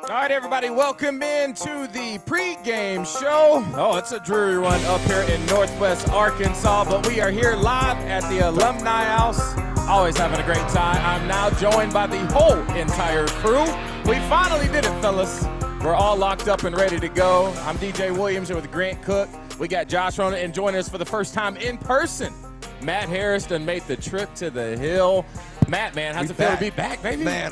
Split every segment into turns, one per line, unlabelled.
All right, everybody, welcome into the pregame show. Oh, it's a dreary one up here in Northwest Arkansas, but we are here live at the Alumni House. Always having a great time. I'm now joined by the whole entire crew. We finally did it, fellas. We're all locked up and ready to go. I'm DJ Williams here with Grant Cook. We got Josh Ronan, and joining us for the first time in person, Matt Harris done made the trip to the Hill. Matt, man, how's it feel to be back, baby?
Man,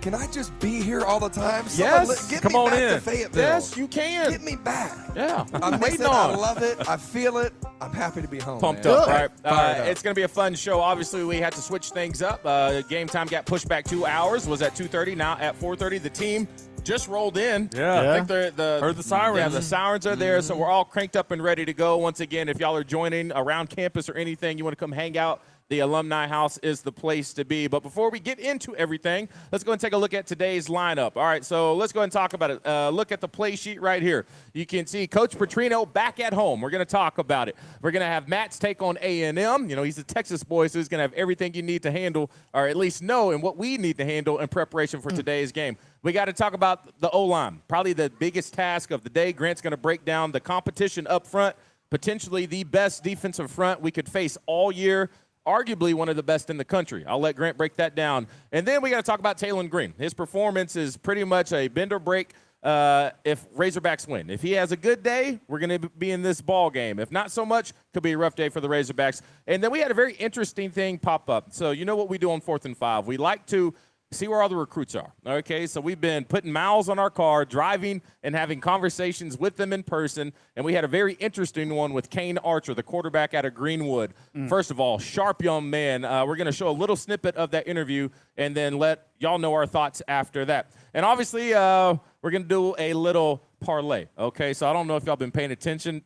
can I just be here all the time?
Yes.
Get
Come
me
on
back
in.
to Fayetteville.
Yes, you can.
Get me back.
Yeah.
I'm
waiting
missing it.
on.
I love it. I feel it. I'm happy to be home.
Pumped
man.
up, right?
Fired up.
It's going to be a fun show. Obviously, we had to switch things up. Game time got pushed back 2 hours. Was at 2:30, now at 4:30. The team just rolled in.
Yeah.
I think
Heard the sirens.
Yeah, the sirens are there, so we're all cranked up and ready to go. Once again, if y'all are joining around campus or anything, you want to come hang out, the Alumni House is the place to be. But before we get into everything, let's go and take a look at today's lineup. All right, so let's go ahead and talk about it. Look at the play sheet right here. You can see Coach Petrino back at home. We're going to talk about it. We're going to have Matt's take on A&M. You know, he's a Texas boy, so he's going to have everything you need to handle, or at least know, and what we need to handle in preparation for today's game. We got to talk about the O-line, probably the biggest task of the day. Grant's going to break down the competition up front, potentially the best defensive front we could face all year. Arguably one of the best in the country. I'll let Grant break that down. And then we got to talk about Taylen Green. His performance is pretty much a bend or break if Razorbacks win. If he has a good day, we're going to be in this ball game. If not so much, could be a rough day for the Razorbacks. And then we had a very interesting thing pop up. So you know what we do on 4th and 5. We like to see where all the recruits are. Okay, so we've been putting miles on our car, driving and having conversations with them in person, and we had a very interesting one with Kane Archer, the quarterback out of Greenwood. First of all, sharp young man. We're going to show a little snippet of that interview and then let y'all know our thoughts after that. And obviously, we're going to do a little parlay. Okay, so I don't know if y'all been paying attention.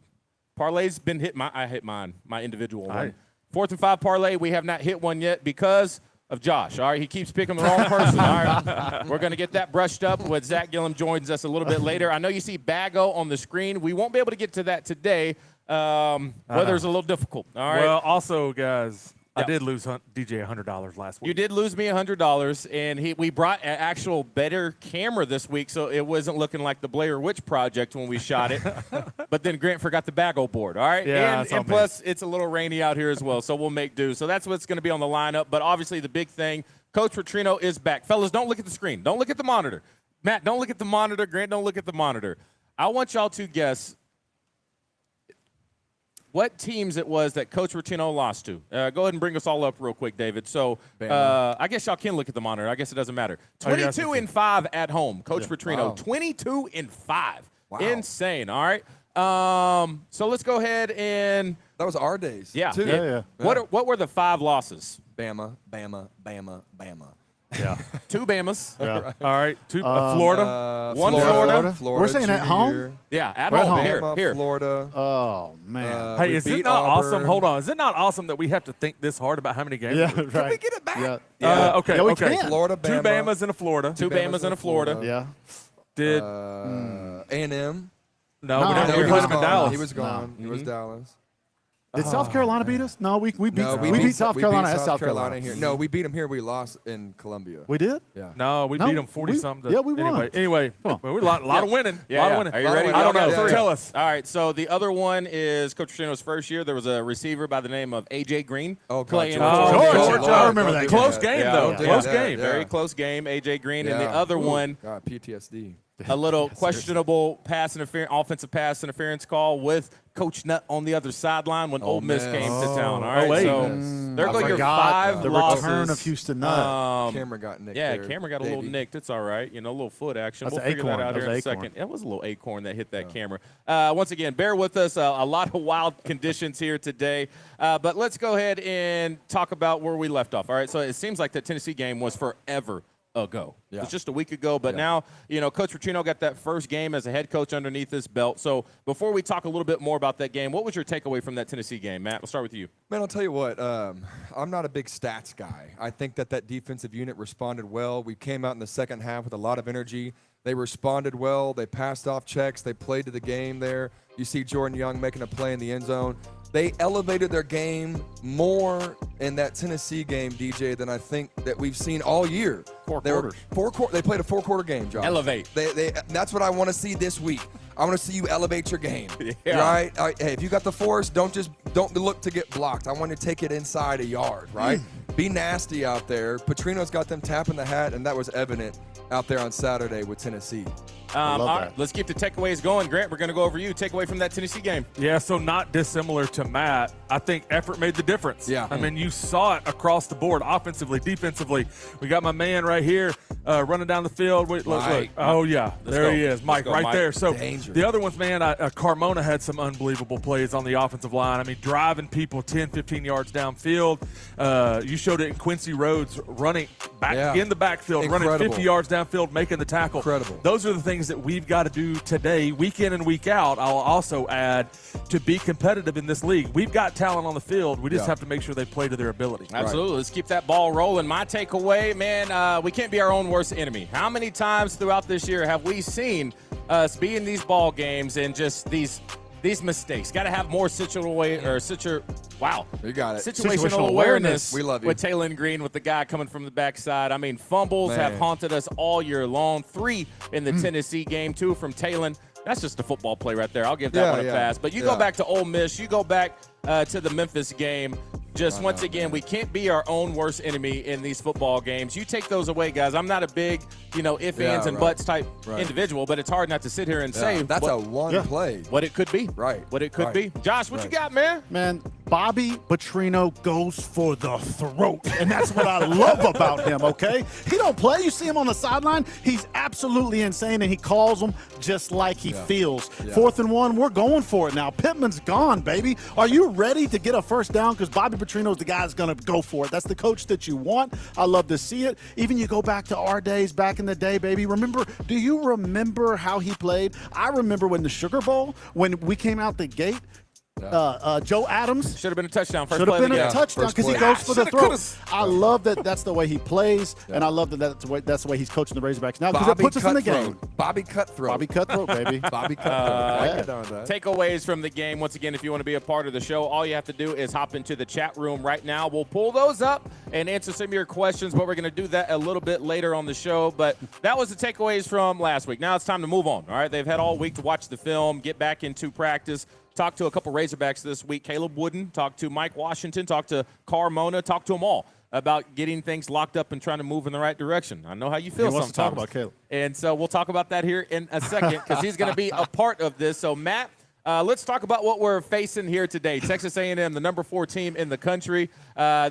Parlay's been hit. I hit mine, my individual one. 4th and 5 parlay, we have not hit one yet because of Josh. All right, he keeps picking the wrong person. All right, we're going to get that brushed up when Zach Gillum joins us a little bit later. I know you see Bago on the screen. We won't be able to get to that today. Weather's a little difficult. All right.
Well, also, guys, I did lose DJ $100 last week.
You did lose me $100, and we brought an actual better camera this week, so it wasn't looking like the Blair Witch Project when we shot it. But then Grant forgot the Bago board, all right?
Yeah,
and plus, it's a little rainy out here as well, so we'll make do. So that's what's going to be on the lineup. But obviously, the big thing, Coach Petrino is back. Fellas, don't look at the screen. Don't look at the monitor. Matt, don't look at the monitor. Grant, don't look at the monitor. I want y'all to guess what teams it was that Coach Petrino lost to. Go ahead and bring us all up real quick, David. So I guess y'all can look at the monitor. I guess it doesn't matter. 22-5 at home, Coach Petrino. Wow. 22-5. Wow. Insane, all right? So let's go ahead and –
that was our days.
Yeah.
Too.
Yeah.
What were the 5 losses?
Bama, Bama, Bama, Bama.
Yeah.
2 Bamas.
Yeah. All right. Florida.
One Florida.
We're saying at home?
Yeah, at
We're
home.
at home.
Here.
Florida.
Oh, man.
Hey, is it not awesome? Hold on. Is it not awesome that we have to think this hard about how many games?
Yeah,
Can we get it back?
Yeah.
Okay.
Yeah, we
okay.
can.
Florida,
2
Bama.
Bamas and a Florida.
2 Bamas and a Florida.
Yeah.
Did
A&M.
no?
No,
We didn't.
no,
We
he
played
was
them in
gone.
Dallas.
He was gone.
No.
He was Dallas.
Did South Carolina beat us? No, we beat
No,
we beat South Carolina at South Carolina.
here. No, we beat them here. We lost in Columbia.
We did?
Yeah.
No, we
No,
beat them 40-something.
yeah, we won.
Anyway,
Come on.
a lot of winning.
Yeah,
lot
yeah.
of winning.
Are you ready?
I don't know.
Yeah.
Tell us.
All right, so the other one is Coach Petrino's first year. There was a receiver by the name of A.J. Green playing for
Georgia.
I remember that
Close
game.
game,
Yeah,
though.
yeah.
Close
Yeah.
game.
Yeah.
Very close game, A.J. Green. And the
Yeah.
other one,
God, PTSD.
a little questionable offensive pass interference call with Coach Nutt on the other sideline when Ole Miss came to town. All right,
wait.
so there go your 5
the
losses.
return of Houston Nutt.
Camera got nicked.
Yeah,
there,
camera got a little
baby.
nicked. It's all right. You know, a little foot action.
That's
We'll
an
figure that
acorn.
out
That
here in a
was an
second.
acorn.
It was a little acorn that hit that camera. Once again, bear with us. A lot of wild conditions here today. But let's go ahead and talk about where we left off. All right, so it seems like the Tennessee game was forever ago.
Yeah.
It's just a week ago, but now, you know, Coach Petrino got that first game as a head coach underneath his belt. So before we talk a little bit more about that game, what was your takeaway from that Tennessee game, Matt? We'll start with you.
Man, I'll tell you what, I'm not a big stats guy. I think that defensive unit responded well. We came out in the second half with a lot of energy. They responded well. They passed off checks. They played to the game there. You see Jordan Young making a play in the end zone. they elevated their game more in that Tennessee game, DJ, than I think that we've seen all year. They played a 4-quarter game, Josh.
Elevate.
That's what I want to see this week. I want to see you elevate your game,
yeah.
right? Hey, if you got the force, don't look to get blocked. I want to take it inside a yard, right? Be nasty out there. Petrino's got them tapping the hat, and that was evident out there on Saturday with Tennessee.
All right, let's keep the takeaways going. Grant, we're going to go over you. Takeaway from that Tennessee game.
Yeah, so not dissimilar to Matt. I think effort made the difference.
Yeah.
I mean, you saw it across the board, offensively, defensively. We got my man right here running down the field. Look. Oh, yeah. There he is. Mike, right there. So the other ones, man, Carmona had some unbelievable plays on the offensive line. I mean, driving people 10, 15 yards downfield. You showed it in Quincy Rhodes running back in the backfield, running 50 yards downfield, making the tackle.
Incredible.
Those are the things that we've got to do today, week in and week out. I'll also add, to be competitive in this league. We've got talent on the field. We just have to make sure they play to their ability.
Absolutely. Right. Let's keep that ball rolling. My takeaway, man, we can't be our own worst enemy. How many times throughout this year have we seen us be in these ball games and just these mistakes? Got to have more situational awareness.
We love you.
With Taylen Green, with the guy coming from the backside. I mean, fumbles have haunted us all year long. 3 in the Tennessee game, 2 from Taylen. That's just a football play right there. I'll give that one a pass. But you go back to Ole Miss, you go back to the Memphis game. Once again, we can't be our own worst enemy in these football games. You take those away, guys. I'm not a big, ifs, ands, and buts type individual, but it's hard not to sit here and say
that's a one play.
What it could be.
Right.
What it could be. Josh, what you got, man?
Man, Bobby Petrino goes for the throat, and that's what I love about him, okay? He don't play. You see him on the sideline. He's absolutely insane, and he calls them just like he feels. 4th and 1, we're going for it now. Pittman's gone, baby. Are you ready to get a first down? Because Bobby Petrino's the guy that's going to go for it. That's the coach that you want. I love to see it. Even you go back to our days back in the day, baby. Do you remember how he played? I remember when the Sugar Bowl, when we came out the gate, Joe Adams
should have been a touchdown.
Should have been a touchdown because he goes for the throw. I love that. That's the way he plays, and I love that that's the way he's coaching the Razorbacks now because it puts us in the game.
Bobby Cutthroat, baby. Bobby Cutthroat.
Takeaways from the game. Once again, if you want to be a part of the show, all you have to do is hop into the chat room right now. We'll pull those up and answer some of your questions, but we're going to do that a little bit later on the show. But that was the takeaways from last week. Now it's time to move on. All right, they've had all week to watch the film, get back into practice. Talked to a couple Razorbacks this week. Caleb Wooden, talked to Mike Washington, talked to Carmona, talked to them all about getting things locked up and trying to move in the right direction. I know how you feel sometimes.
To talk about Caleb.
And so we'll talk about that here in a second because he's going to be a part of this. So, Matt, let's talk about what we're facing here today. Texas A&M, the number 4 team in the country.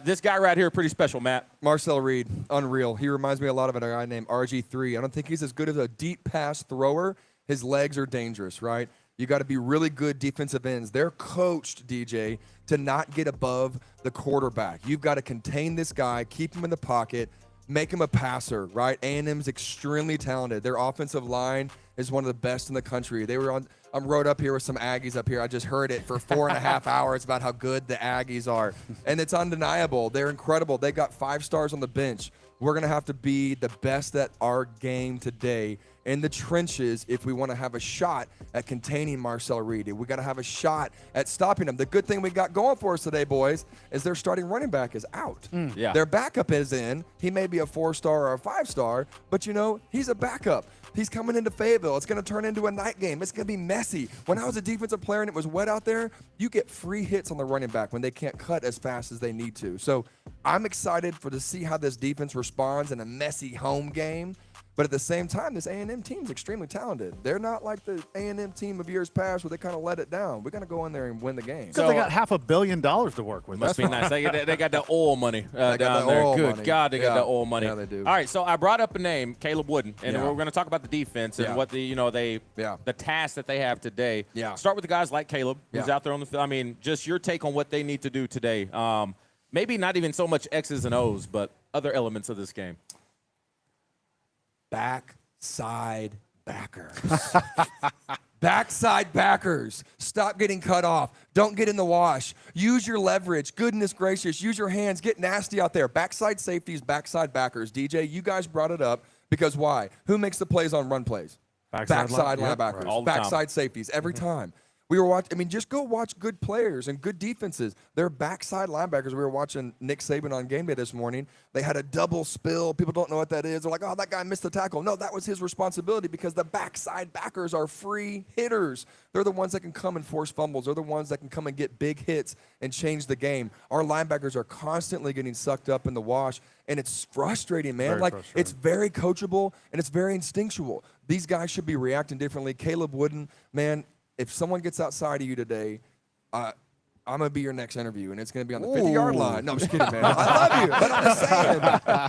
This guy right here, pretty special, Matt.
Marcel Reed, unreal. He reminds me a lot of a guy named RG3. I don't think he's as good as a deep pass thrower. His legs are dangerous, right? You got to be really good defensive ends. They're coached, DJ, to not get above the quarterback. You've got to contain this guy, keep him in the pocket, make him a passer, right? A&M's extremely talented. Their offensive line is one of the best in the country. I'm rode up here with some Aggies up here. I just heard it for 4.5 hours about how good the Aggies are. And it's undeniable. They're incredible. They got 5 stars on the bench. We're going to have to be the best at our game today in the trenches if we want to have a shot at containing Marcel Reed. We got to have a shot at stopping him. The good thing we got going for us today, boys, is their starting running back is out. Their backup is in. He may be a 4-star or a 5-star, but, he's a backup. He's coming into Fayetteville. It's going to turn into a night game. It's going to be messy. When I was a defensive player and it was wet out there, you get free hits on the running back when they can't cut as fast as they need to. So I'm excited to see how this defense responds in a messy home game. But at the same time, this A&M team is extremely talented. They're not like the A&M team of years past where they kind of let it down. We're going to go in there and win the game.
So they got $500 million to work with.
Must be nice. They got the oil money down there. Good God, they got the oil money.
Yeah, they do.
All right, so I brought up a name, Caleb Wooden, and we're going to talk about the defense and what the task that they have today. Start with the guys like Caleb, who's out there on the field. I mean, just your take on what they need to do today. Maybe not even so much X's and O's, but other elements of this game.
Backside backers. Backside backers. Stop getting cut off. Don't get in the wash. Use your leverage. Goodness gracious. Use your hands. Get nasty out there. Backside safeties, backside backers. DJ, you guys brought it up because why? Who makes the plays on run plays? Backside linebackers.
Right.
Backside safeties every time. We were watching. I mean, just go watch good players and good defenses. They're backside linebackers. We were watching Nick Saban on game day this morning. They had a double spill. People don't know what that is. They're like, oh, that guy missed the tackle. No, that was his responsibility because the backside backers are free hitters. They're the ones that can come and force fumbles. They're the ones that can come and get big hits and change the game. Our linebackers are constantly getting sucked up in the wash, and it's frustrating, man. It's very coachable, and it's very instinctual. These guys should be reacting differently. Caleb Wooden, man, if someone gets outside of you today, I'm going to be your next interview, and it's going to be on the 50-yard line. No, I'm just kidding, man. I love you, but I'm just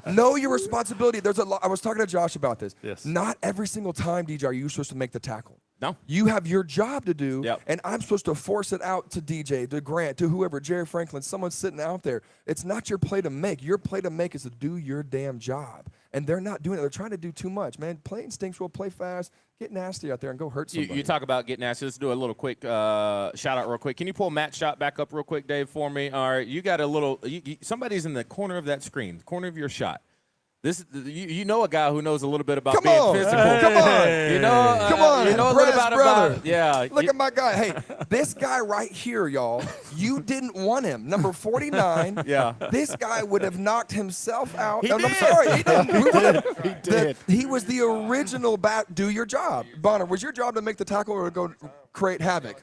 saying, know your responsibility. I was talking to Josh about this.
Yes.
Not every single time, DJ, are you supposed to make the tackle.
No.
You have your job to do,
Yep.
and I'm supposed to force it out to DJ, to Grant, to whoever, Jerry Franklin, someone sitting out there. It's not your play to make. Your play to make is to do your damn job, and they're not doing it. They're trying to do too much, man. Play instinctual, play fast, get nasty out there, and go hurt somebody.
You talk about getting nasty. Let's do a little quick shout-out real quick. Can you pull Matt's shot back up real quick, Dave, for me? All right, you got a little somebody's in the corner of that screen, corner of your shot. You know a guy who knows a little bit about being physical.
Come on.
You know, you know a little bit about yeah.
Look at my guy. Hey, this guy right here, y'all, you didn't want him. Number 49.
Yeah.
This guy would have knocked himself out.
He
I'm
did.
sorry, he didn't.
He did.
He was the original do your job. Bonner, was your job to make the tackle or to go create havoc?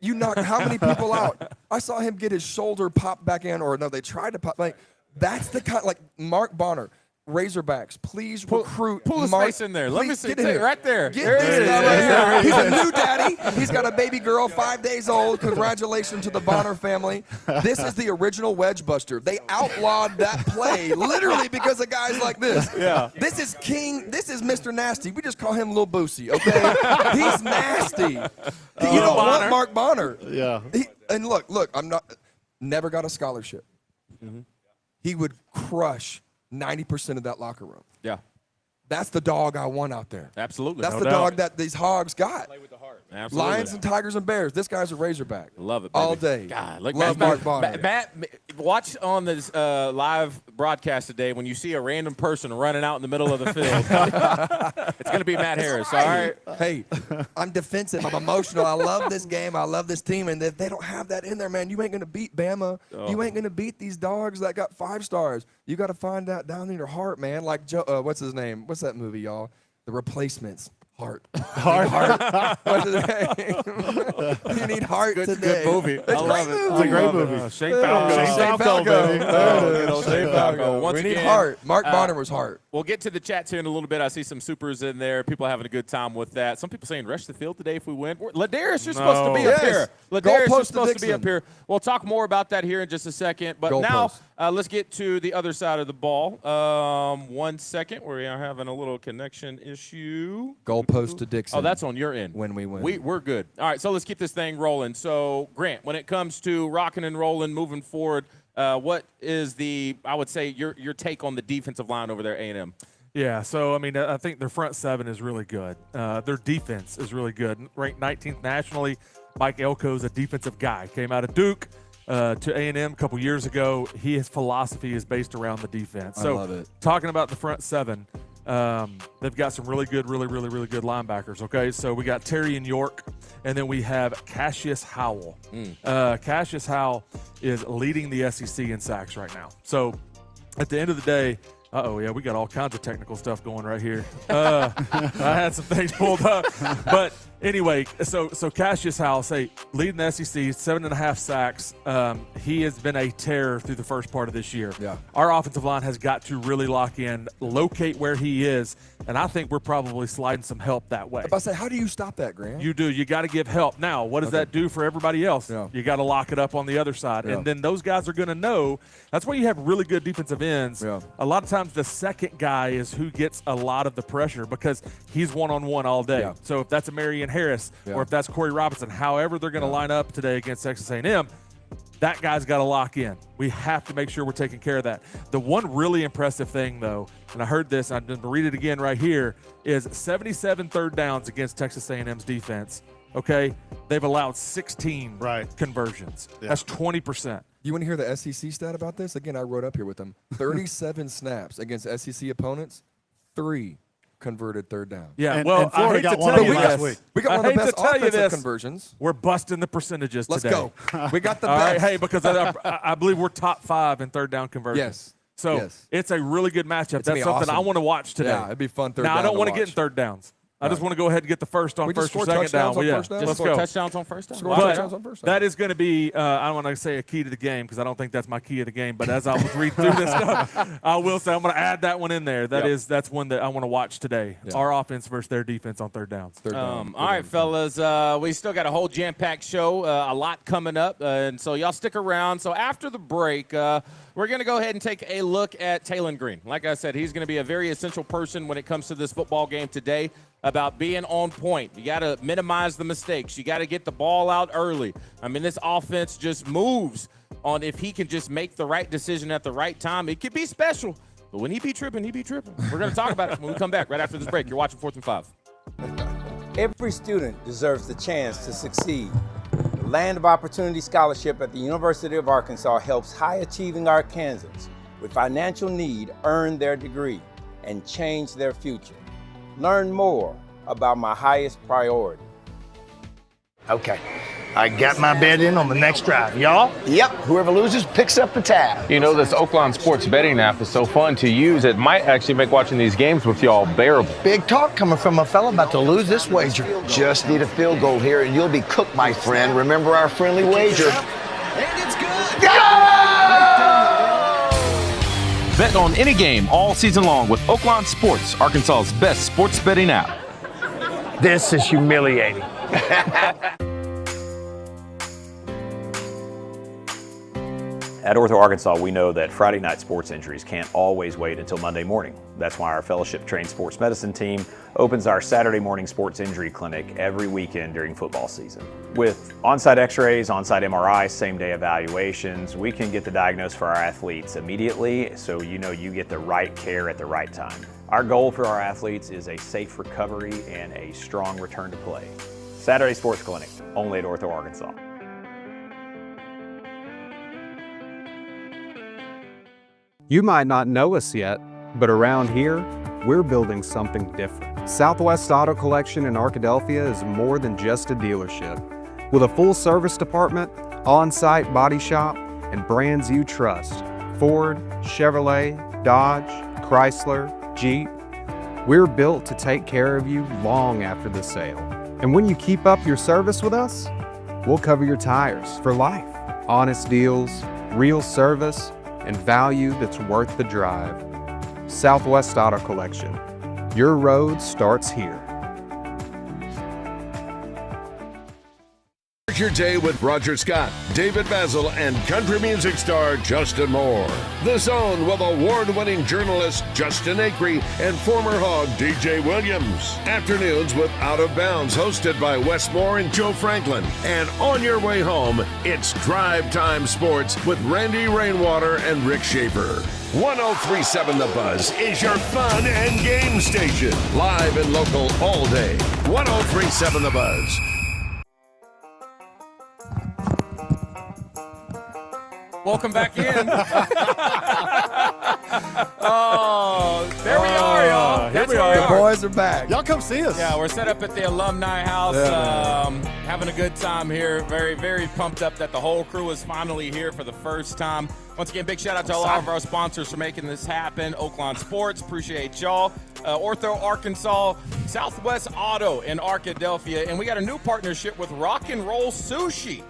You knocked how many people out? I saw him get his shoulder popped back in, or no, they tried to pop. That's the kind, Mark Bonner, Razorbacks, please recruit
Pull his
Mark.
face in there. Let me see.
Get in here.
Right there.
Get
There
this
it
guy
is.
right here. He's a new daddy. He's got a baby girl, 5 days old. Congratulations to the Bonner family. This is the original wedge buster. They outlawed that play literally because of guys like this.
Yeah.
This is King. This is Mr. Nasty. We just call him Lil Boosie, okay? He's nasty. You don't want Mark Bonner.
Yeah.
And look, never got a scholarship.
Mm-hmm.
He would crush 90% of that locker room.
Yeah.
That's the dog I want out there.
Absolutely.
That's
No
the
doubt.
dog that these hogs got.
Absolutely.
Lions and Tigers and Bears. This guy's a Razorback.
Love it, baby.
All day.
God, look,
love Mark Bonner.
Matt, watch on this live broadcast today when you see a random person running out in the middle of the field. It's going to be Matt Harris, all right?
Hey, I'm defensive. I'm emotional. I love this game. I love this team. And if they don't have that in there, man, you ain't going to beat Bama.
Oh.
You ain't going to beat these dogs that got 5 stars. You got to find that down in your heart, man. Like, what's his name? What's that movie, y'all? The Replacements. Heart. What's his name? You need heart today.
Good movie.
It's
I love it.
It's a great movie.
Shane Falco.
Shane
Falco, baby.
There it is.
Shane Falco. Once
We need
again,
heart. Mark Bonner was heart.
We'll get to the chats here in a little bit. I see some supers in there. People having a good time with that. Some people saying rush the field today if we win. Ladarius, you're supposed to be up
Yes.
here. Ladarius, you're
Goalpost to
supposed to be up
Dixon.
here. We'll talk more about that here in just a second. But now let's get to the other side of the ball. 1 second. We are having a little connection issue.
Goalpost to Dixon.
Oh, that's on your end.
When we win.
We're good. All right, so let's keep this thing rolling. So, Grant, when it comes to rocking and rolling, moving forward, what is I would say, your take on the defensive line over there, A&M?
Yeah, so, I mean, I think their front seven is really good. Their defense is really good. Ranked 19th nationally, Mike Elko's a defensive guy. Came out of Duke to A&M a couple years ago. His philosophy is based around the defense. So,
I love it. Talking
about the front seven, they've got some really good linebackers, okay? So we got Terry and York, and then we have Cassius Howell. Cassius Howell is leading the SEC in sacks right now. So at the end of the day, we got all kinds of technical stuff going right here. I had some things pulled up. But anyway, so Cassius Howell, leading the SEC, 7.5 sacks. He has been a terror through the first part of this year.
Yeah.
Our offensive line has got to really lock in, locate where he is, and I think we're probably sliding some help that way.
If I say, how do you stop that, Grant?
You do. You got to give help. Now, what does that do for everybody else?
Yeah.
You got to lock it up on the other side.
Yeah.
And then those guys are going to know. That's why you have really good defensive ends.
Yeah.
A lot of times the second guy is who gets a lot of the pressure because he's one-on-one all day.
Yeah.
So if that's a Marion Harris
Yeah.
or if that's Corey Robinson, however they're going to line up today against Texas A&M, that guy's got to lock in. We have to make sure we're taking care of that. The one really impressive thing, though, and I heard this, I'm going to read it again right here, is 77 third downs against Texas A&M's defense. Okay? They've allowed 16 conversions.
Yeah.
That's 20%.
You want to hear the SEC stat about this? Again, I wrote up here with them. 37 snaps against SEC opponents, 3 converted third down.
Yeah,
And-
well,
and Florida
I hate
got
to
one
tell
of
you
them last
this.
week.
We got
I
one of the
hate
best
to tell you
offensive
this.
conversions.
We're busting the percentages
Let's
today.
go. We got the
All right,
best.
hey, because I believe we're top 5 in third down conversions.
Yes.
So
Yes.
it's a really good matchup.
It's gonna
That's
be
something I
awesome.
want to watch today.
Yeah, it'd be fun third
Now,
down
I don't
to
want to get in
watch.
third downs. I just want to go ahead and get the first on
We just
first or
score
second down.
touchdowns on first down?
Let's
Just score
go.
touchdowns on first down.
Score
Watch it.
touchdowns on first down.
That is going to be, I don't want to say a key to the game because I don't think that's my key of the game. But as I was reading through this stuff, I will say I'm going to add that one in there. That's one that I want to watch today.
Yeah.
Our offense versus their defense on third downs.
Third down.
All right, fellas, we still got a whole jam-packed show, a lot coming up, and so y'all stick around. So after the break, we're going to go ahead and take a look at Taylen Green. Like I said, he's going to be a very essential person when it comes to this football game today about being on point. You got to minimize the mistakes. You got to get the ball out early. I mean, this offense just moves on if he can just make the right decision at the right time. It could be special, but when he be tripping, he be tripping. We're going to talk about it when we come back right after this break. You're watching 4th and 5.
Every student deserves the chance to succeed. The Land of Opportunity Scholarship at the University of Arkansas helps high-achieving Arkansans with financial need earn their degree and change their future. Learn more about my highest priority.
Okay, I got my bet in on the next drive. Y'all? Yep, whoever loses picks up the tab.
You know, this Oakland Sports betting app is so fun to use, it might actually make watching these games with y'all bearable.
Big talk coming from a fella about to lose this wager.
Just need a field goal here and you'll be cooked, my friend. Remember our friendly wager.
And it's good.
Bet on any game all season long with Oakland Sports, Arkansas's best sports betting app.
This is humiliating.
At Ortho Arkansas, we know that Friday night sports injuries can't always wait until Monday morning. That's why our fellowship-trained sports medicine team opens our Saturday morning sports injury clinic every weekend during football season. With on-site x-rays, on-site MRIs, same-day evaluations, we can get the diagnosis for our athletes immediately so you know you get the right care at the right time. Our goal for our athletes is a safe recovery and a strong return to play. Saturday Sports Clinic, only at Ortho Arkansas.
You might not know us yet, but around here, we're building something different. Southwest Auto Collection in Arkadelphia is more than just a dealership. With a full service department, on-site body shop, and brands you trust, Ford, Chevrolet, Dodge, Chrysler, Jeep, we're built to take care of you long after the sale. And when you keep up your service with us, we'll cover your tires for life. Honest deals, real service, and value that's worth the drive. Southwest Auto Collection. Your road starts here.
Your day with Roger Scott, David Basil, and country music star Justin Moore. The Zone with award-winning journalist Justin Acree and former Hog DJ Williams. Afternoons with Out of Bounds, hosted by Wes Moore and Joe Franklin. And on your way home, it's Drive Time Sports with Randy Rainwater and Rick Schaefer. 1037 The Buzz is your fun and game station. Live and local all day. 1037 The Buzz.
Welcome back in. Oh, there we are, y'all. That's
we
where
are.
The boys are back.
Y'all come see us.
Yeah, we're set up at the Alumni House, having a good time here. Very, very pumped up that the whole crew is finally here for the first time. Once again, big shout out to all of our sponsors for making this happen. Oakland Sports, appreciate y'all. Ortho Arkansas, Southwest Auto in Arkadelphia, and we got a new partnership with Rock and Roll Sushi.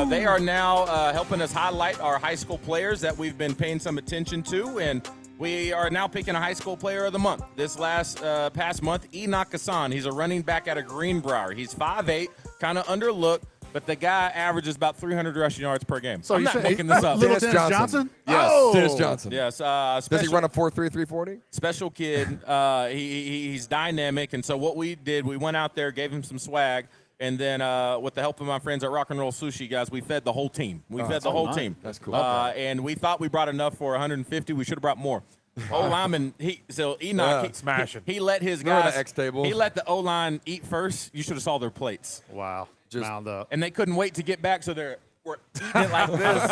They are now helping us highlight our high school players that we've been paying some attention to, and we are now picking a high school player of the month. This past month, Enoch Hassan. He's a running back out of Greenbrier. He's 5'8", kind of underlooked, but the guy averages about 300 rushing yards per game. So I'm not making this up.
Little Dennis Johnson?
Yes.
Oh.
Dennis Johnson.
Yes.
Does he run a 4.3, 340?
Special kid. He's dynamic, and so what we did, we went out there, gave him some swag, and then with the help of my friends at Rock and Roll Sushi, guys, we fed the whole team. We fed the whole team.
That's cool.
And we thought we brought enough for 150. We should have brought more. O-lineman, Enoch,
smashing.
He let his
Remember
guys.
the X table?
He let the O-line eat first. You should have saw their plates.
Wow. Just mound up.
And they couldn't wait to get back, so were eating it like this.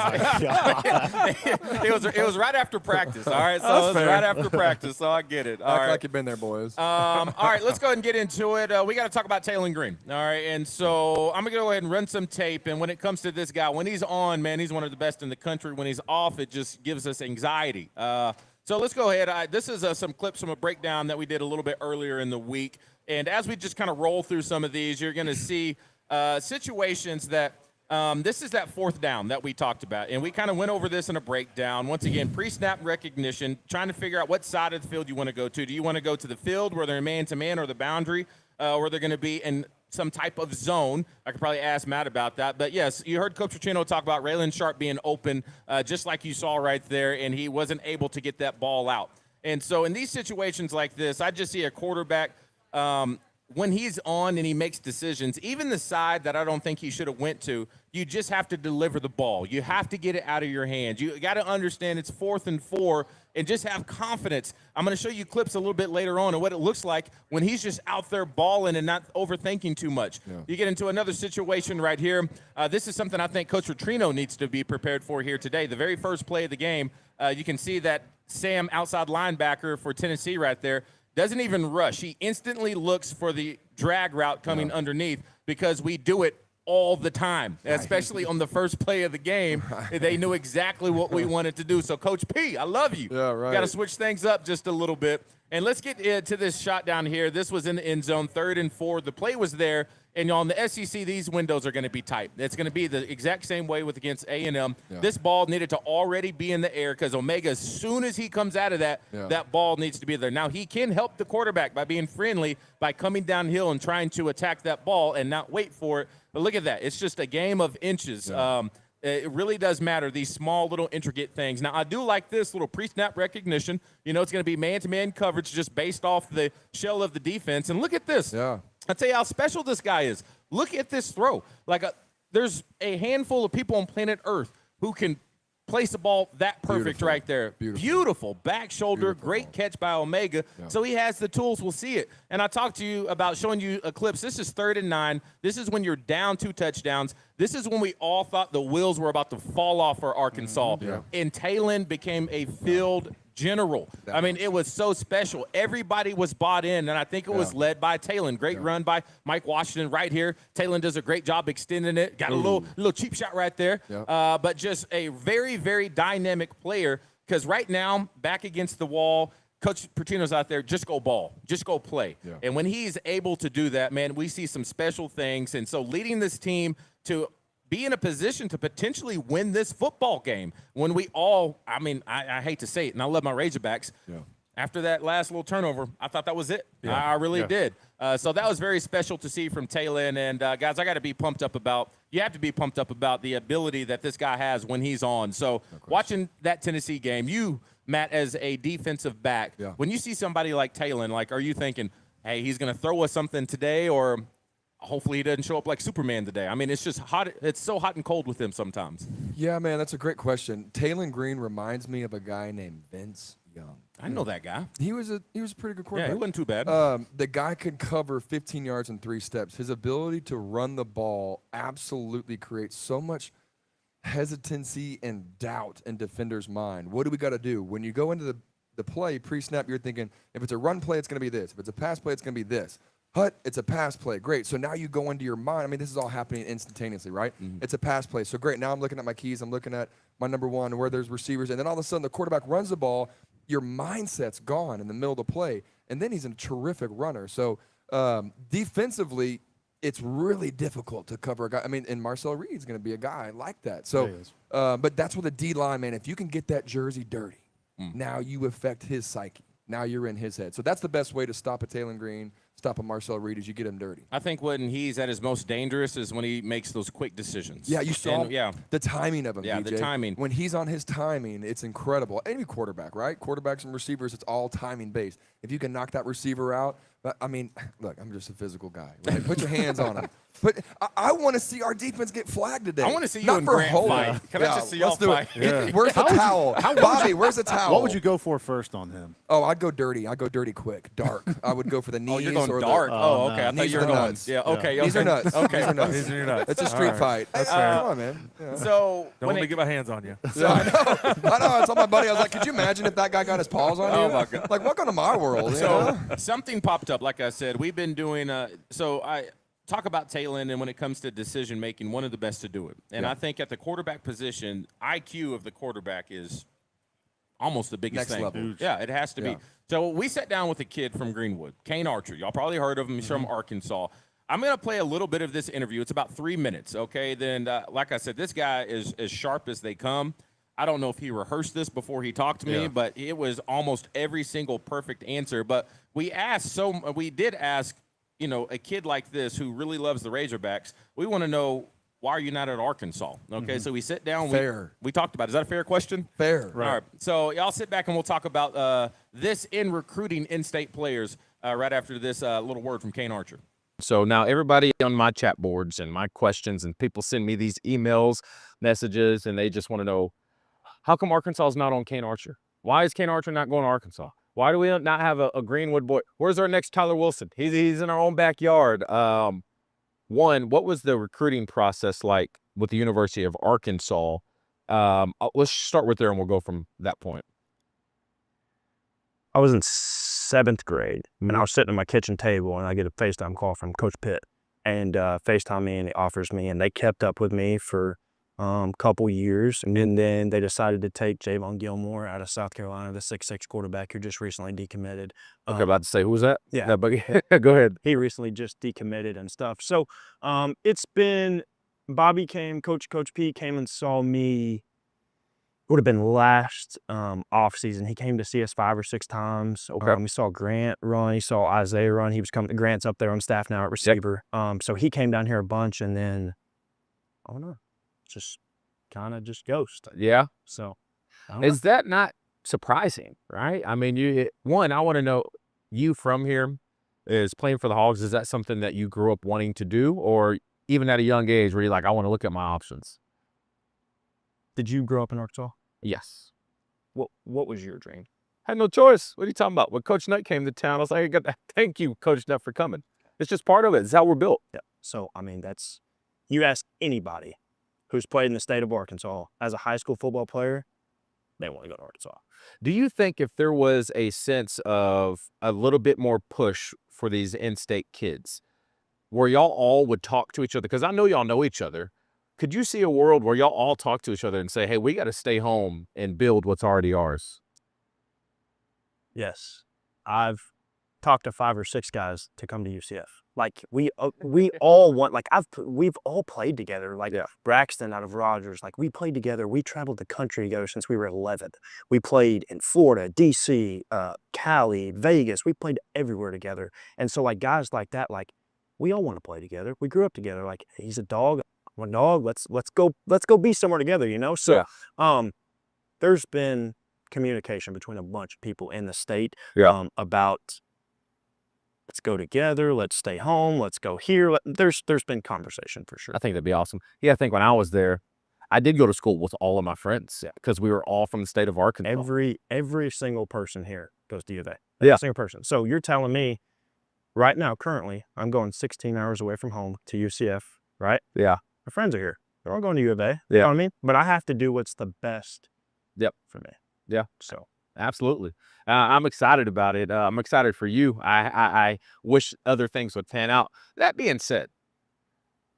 It was right after practice, all right? So it was right after practice, so I get it. All
Act
right.
like you've been there, boys.
All right, let's go ahead and get into it. We got to talk about Taylen Green, all right? And so I'm going to go ahead and run some tape. And when it comes to this guy, when he's on, man, he's one of the best in the country. When he's off, it just gives us anxiety. So let's go ahead. This is some clips from a breakdown that we did a little bit earlier in the week. And as we just kind of roll through some of these, you're going to see situations that this is that fourth down that we talked about. And we kind of went over this in a breakdown. Once again, pre-snap recognition, trying to figure out what side of the field you want to go to. Do you want to go to the field where they're man-to-man or the boundary where they're going to be in some type of zone? I could probably ask Matt about that. But, yes, you heard Coach Petrino talk about Raylan Sharp being open just like you saw right there, and he wasn't able to get that ball out. And so in these situations like this, I just see a quarterback when he's on and he makes decisions, even the side that I don't think he should have went to, you just have to deliver the ball. You have to get it out of your hands. You got to understand it's 4th and 4 and just have confidence. I'm going to show you clips a little bit later on of what it looks like when he's just out there balling and not overthinking too much. Yeah. You get into another situation right here. This is something I think Coach Petrino needs to be prepared for here today. The very first play of the game, you can see that Sam, outside linebacker for Tennessee right there, doesn't even rush. He instantly looks for the drag route coming underneath because we do it all the time, especially on the first play of the game. They knew exactly what we wanted to do. So, Coach P, I love you.
Yeah, right.
Got to switch things up just a little bit. And let's get to this shot down here. This was in the end zone, 3rd and 4. The play was there. And on the SEC, these windows are going to be tight. It's going to be the exact same way with against A&M. Yeah. This ball needed to already be in the air because Omega, as soon as he comes out of that, that ball needs to be there. Now, he can help the quarterback by being friendly, by coming downhill and trying to attack that ball and not wait for it. But look at that. It's just a game of inches. Yeah. It really does matter, these small little intricate things. Now, I do like this little pre-snap recognition. You know, it's going to be man-to-man coverage just based off the shell of the defense. And look at this. Yeah. I'll tell you how special this guy is. Look at this throw. There's a handful of people on planet Earth who can place a ball that perfect right there. Beautiful. Back shoulder, great catch by Omega. Yeah. So he has the tools. We'll see it. And I talked to you about showing you clips. This is 3rd and 9. This is when you're down 2 touchdowns. This is when we all thought the wheels were about to fall off for Arkansas. Mm-hmm. Yeah. And Taylen became a field general. I mean, it was so special. Everybody was bought in, and I think it was led by Taylen. Great run by Mike Washington right here. Taylen does a great job extending it. Got a little cheap shot right there. But just a very, very dynamic player because right now, back against the wall, Coach Petrino's out there, just go ball. Just go play. Yeah. And when he's able to do that, man, we see some special things. And so leading this team to be in a position to potentially win this football game when we all, I hate to say it, and I love my Razorbacks. Yeah. After that last little turnover, I thought that was it. Yeah. I really did. So that was very special to see from Taylen. And, guys, I got to be pumped up about – you have to be pumped up about the ability that this guy has when he's on. So watching that Tennessee game, you, Matt, as a defensive back, when you see somebody like Taylen, are you thinking, hey, he's going to throw us something today or – hopefully he doesn't show up like Superman today. I mean, it's just hot. It's so hot and cold with him sometimes.
Yeah, man, that's a great question. Taylen Green reminds me of a guy named Vince Young.
I know that guy.
He was a pretty good quarterback.
Yeah, he wasn't too bad.
The guy could cover 15 yards in 3 steps. His ability to run the ball absolutely creates so much hesitancy and doubt in defenders' mind. What do we got to do? When you go into the play pre-snap, you're thinking, if it's a run play, it's going to be this. If it's a pass play, it's going to be this. It's a pass play. Great. So now you go into your mind. I mean, this is all happening instantaneously, right? Mm-hmm. It's a pass play. So great. Now I'm looking at my keys. I'm looking at my number 1, where there's receivers. And then all of a sudden the quarterback runs the ball. Your mindset's gone in the middle of the play. And then he's a terrific runner. So defensively, it's really difficult to cover a guy. I mean, and Marcel Reed's going to be a guy like that. So, but that's where the D-line, man, if you can get that jersey dirty, now you affect his psyche. Now you're in his head. So that's the best way to stop a Taylen Green, stop a Marcel Reed, is you get him dirty.
I think when he's at his most dangerous is when he makes those quick decisions.
Yeah, you saw the timing of him,
Yeah,
DJ.
the timing.
When he's on his timing, it's incredible. Any quarterback, right? Quarterbacks and receivers, it's all timing-based. If you can knock that receiver out, but I mean, look, I'm just a physical guy. Right? Put your hands on him. But I want to see our defense get flagged today.
I want to see you and Grant fight. Can I just see y'all fight?
Yeah. Where's the towel? Bobby, where's the towel?
What would you go for first on him?
Oh, I'd go dirty. I'd go dirty quick, dark. I would go for the knees or or
dark.
the
Okay. I thought you were going.
nuts.
Yeah. Okay.
These are nuts.
Okay.
These are nuts.
These are your nuts.
It's a street fight. That's fair. Come on, man. Yeah.
So
Don't let me get my hands on you.
So I know. I told my buddy, I was like, could you imagine if that guy got his paws on you?
Oh, my God.
Like, welcome to my world. You
So
know?
something popped up. Like I said, we've been doing. So I talk about Taylen, and when it comes to decision making, one of the best to do it. And I think at the quarterback position, IQ of the quarterback is almost the biggest
Next
thing.
level.
Yeah, it has to be. So we sat down with a kid from Greenwood, Kane Archer. Y'all probably heard of him. He's from Arkansas. I'm going to play a little bit of this interview. It's about 3 minutes, okay? Then, like I said, this guy is as sharp as they come. I don't know if he rehearsed this before he talked to me, but it was almost every single perfect answer. But we did ask, you know, a kid like this who really loves the Razorbacks, we want to know, why are you not at Arkansas? Okay, so we sit down. We talked about it. Is that a fair question?
Fair.
Right. All right. So y'all sit back and we'll talk about this in recruiting in-state players right after this little word from Kane Archer.
So now everybody on my chat boards and my questions, and people send me these emails, messages, and they just want to know, how come Arkansas is not on Kane Archer? Why is Kane Archer not going to Arkansas? Why do we not have a Greenwood boy? Where's our next Tyler Wilson? He's in our own backyard. One, what was the recruiting process like with the University of Arkansas? Let's start with there, and we'll go from that point.
I was in 7th grade, and I was sitting at my kitchen table, and I get a FaceTime call from Coach Pitt, and FaceTime me, and he offers me, and they kept up with me for couple years, and then they decided to take Javon Gilmore out of South Carolina, the 6'6" quarterback who just recently decommitted.
Okay, about to say, who was that?
Yeah.
No, but go ahead.
He recently just decommitted and stuff. So it's been, Bobby came, Coach P came and saw me, it would have been last off season. He came to see us 5 or 6 times.
Okay.
He saw Grant run, he saw Isaiah run. He was coming, Grant's up there on staff now at receiver. So he came down here a bunch, and then, I don't know. Just kind of just ghost.
Yeah.
So
is that not surprising, right? I mean, I want to know, you from here, is playing for the Hogs, is that something that you grew up wanting to do, or even at a young age where you're like, I want to look at my options?
Did you grow up in Arkansas?
Yes.
What was your dream?
I had no choice. What are you talking about? When Coach Nutt came to town, I was like, thank you, Coach Nutt, for coming. It's just part of it. It's how we're built.
Yeah. So, I mean, you ask anybody who's played in the state of Arkansas as a high school football player, they want to go to Arkansas.
Do you think if there was a sense of a little bit more push for these in-state kids, where y'all all would talk to each other? Because I know y'all know each other. Could you see a world where y'all all talk to each other and say, hey, we got to stay home and build what's already ours?
Yes. I've talked to 5 or 6 guys to come to UCF. Like we all want, like we've all played together. Like Braxton out of Rogers, like we played together. We traveled the country together since we were 11. We played in Florida, DC, Cali, Vegas. We played everywhere together. And so like guys like that, like we all want to play together. We grew up together. Like he's a dog, I'm a dog. Let's go be somewhere together, you know? So there's been communication between a bunch of people in the state about, let's go together, let's stay home, let's go here. There's been conversation for sure.
I think that'd be awesome. Yeah, I think when I was there, I did go to school with all of my friends because we were all from the state of Arkansas.
Every single person here goes to U of A. Every single person. So you're telling me right now, currently, I'm going 16 hours away from home to UCF, right?
Yeah.
My friends are here. They're all going to U of A. You know what I mean? But I have to do what's the best for me.
Yeah.
So
absolutely. I'm excited about it. I'm excited for you. I wish other things would pan out. That being said,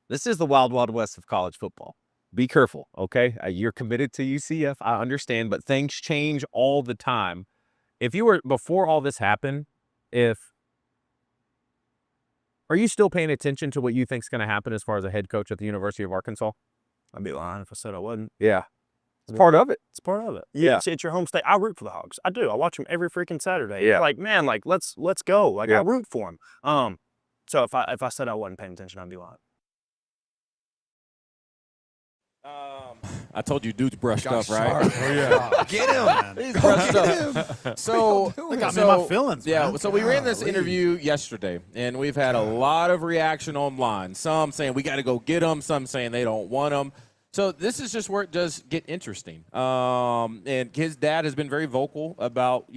this is the wild, wild west of college football. Be careful, okay? You're committed to UCF. I understand, but things change all the time. If you were, before all this happened, are you still paying attention to what you think is going to happen as far as a head coach at the University of Arkansas?
I'd be lying if I said I wasn't.
Yeah. It's part of it.
It's part of it. Yeah. It's your home state. I root for the Hogs. I do. I watch them every freaking Saturday. Yeah. Like, man, like let's go. Like I root for them. So if I said I wasn't paying attention, I'd be lying.
I told you, dude's brushed up, right?
Oh yeah. Get him.
He's brushed up. So
They got me in my feelings.
Yeah.
Man.
So we ran this interview yesterday, and we've had a lot of reaction online. Some saying we got to go get him. Some saying they don't want him. So this is just where it does get interesting. And his dad has been very vocal about,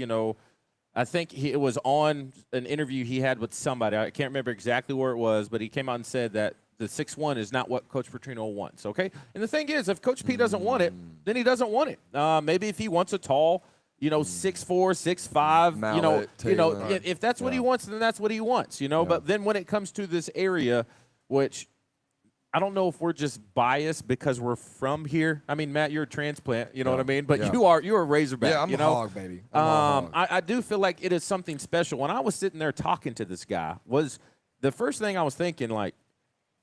I think it was on an interview he had with somebody. I can't remember exactly where it was, but he came out and said that the 6'1" is not what Coach Petrino wants, okay? And the thing is, if Coach P doesn't want it, then he doesn't want it. Maybe if he wants a tall, 6'4", 6'5",
Mallet, Taylen.
if that's what he wants, then that's what he wants, But then when it comes to this area, which I don't know if we're just biased because we're from here. I mean, Matt, you're a transplant, you know what I mean? But you're a Razorback,
Yeah, I'm a hog, baby. I'm a hog.
I do feel like it is something special. When I was sitting there talking to this guy, was the first thing I was thinking, like,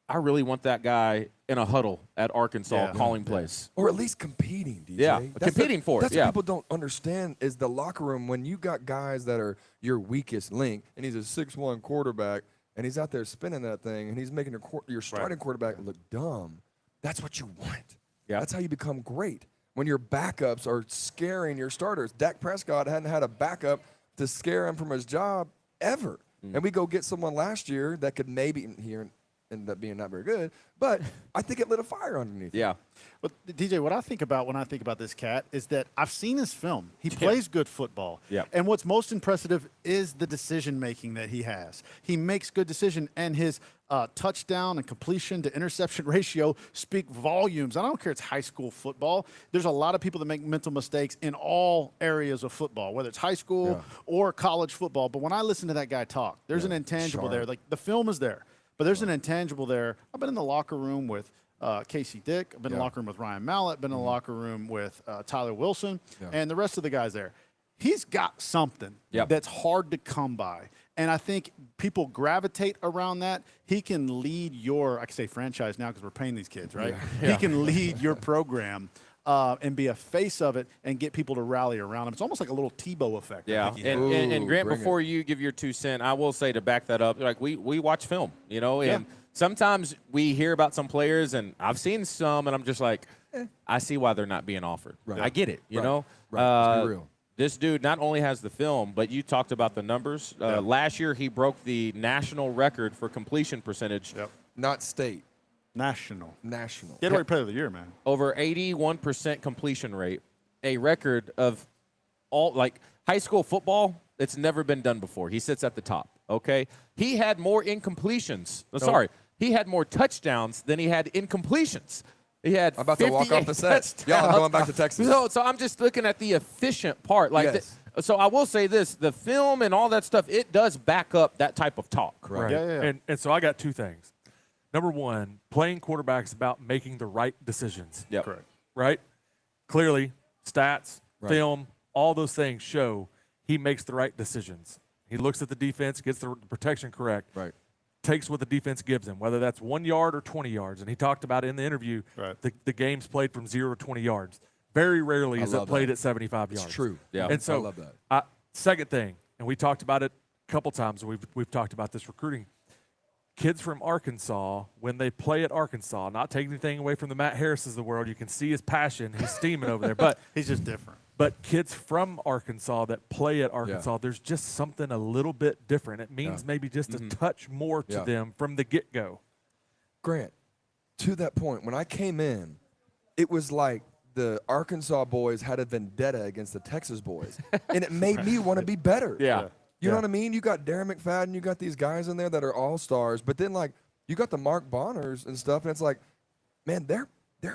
I really want that guy in a huddle at Arkansas calling plays.
Or at least competing, DJ.
Yeah, competing for it.
That's what people don't understand is the locker room when you got guys that are your weakest link, and he's a 6'1" quarterback, and he's out there spinning that thing, and he's making your starting quarterback look dumb. That's what you want. Yeah. That's how you become great. When your backups are scaring your starters. Dak Prescott hadn't had a backup to scare him from his job ever. And we go get someone last year that could maybe ended up being not very good, but I think it lit a fire underneath.
Yeah.
But DJ, what I think about when I think about this cat is that I've seen his film. He plays good football.
Yeah.
And what's most impressive is the decision making that he has. He makes good decisions, and his touchdown and completion to interception ratio speak volumes. I don't care it's high school football. There's a lot of people that make mental mistakes in all areas of football, whether it's high school or college football. But when I listen to that guy talk, there's an intangible there. Like, the film is there. But there's an intangible there. I've been in the locker room with Casey Dick. I've been in the locker room with Ryan Mallett. Been in the locker room with Tyler Wilson and the rest of the guys there. He's got something that's hard to come by. And I think people gravitate around that. He can lead I can say franchise now because we're paying these kids, right? He can lead your program and be a face of it and get people to rally around him. It's almost like a little Tebow effect.
Yeah, and Grant, before you give your 2 cents, I will say to back that up, like we watch film, and sometimes we hear about some players, and I've seen some, and I'm just like, I see why they're not being offered. Right. I get it, you know.
Right. Let's be real.
This dude not only has the film, but you talked about the numbers. Last year, he broke the national record for completion percentage.
Not state.
National.
Gatorade
Player of the Year, man.
Over 81% completion rate, a record of all, like, high school football. It's never been done before. He sits at the top, okay? He had more incompletions. He had more touchdowns than he had incompletions. He had
I'm about to walk off the set. Yeah, I'm going back to Texas.
So I'm just looking at the efficient part. Like, so I will say this, the film and all that stuff, it does back up that type of talk.
Right.
And so I got 2 things. Number one, playing quarterback is about making the right decisions.
Yeah,
correct.
Right? Clearly, stats, film, all those things show he makes the right decisions. He looks at the defense, gets the protection correct, takes what the defense gives him, whether that's 1 yard or 20 yards. And he talked about in the interview the games played from 0 to 20 yards. Very rarely is it played at 75 yards.
It's true.
Yeah,
and so,
I love that.
Second thing, and we talked about it a couple times. We've talked about this recruiting. Kids from Arkansas, when they play at Arkansas, not taking anything away from the Matt Harrises of the world, you can see his passion. He's steaming over there. But
he's just different.
But kids from Arkansas that play at Arkansas, there's just something a little bit different. It means maybe just a touch more to them from the get-go.
Grant, to that point, when I came in, it was like the Arkansas boys had a vendetta against the Texas boys. And it made me want to be better. You know what I mean? You got Darren McFadden, you got these guys in there that are all-stars, but then, like, you got the Mark Bonners and stuff, and it's like, man, they're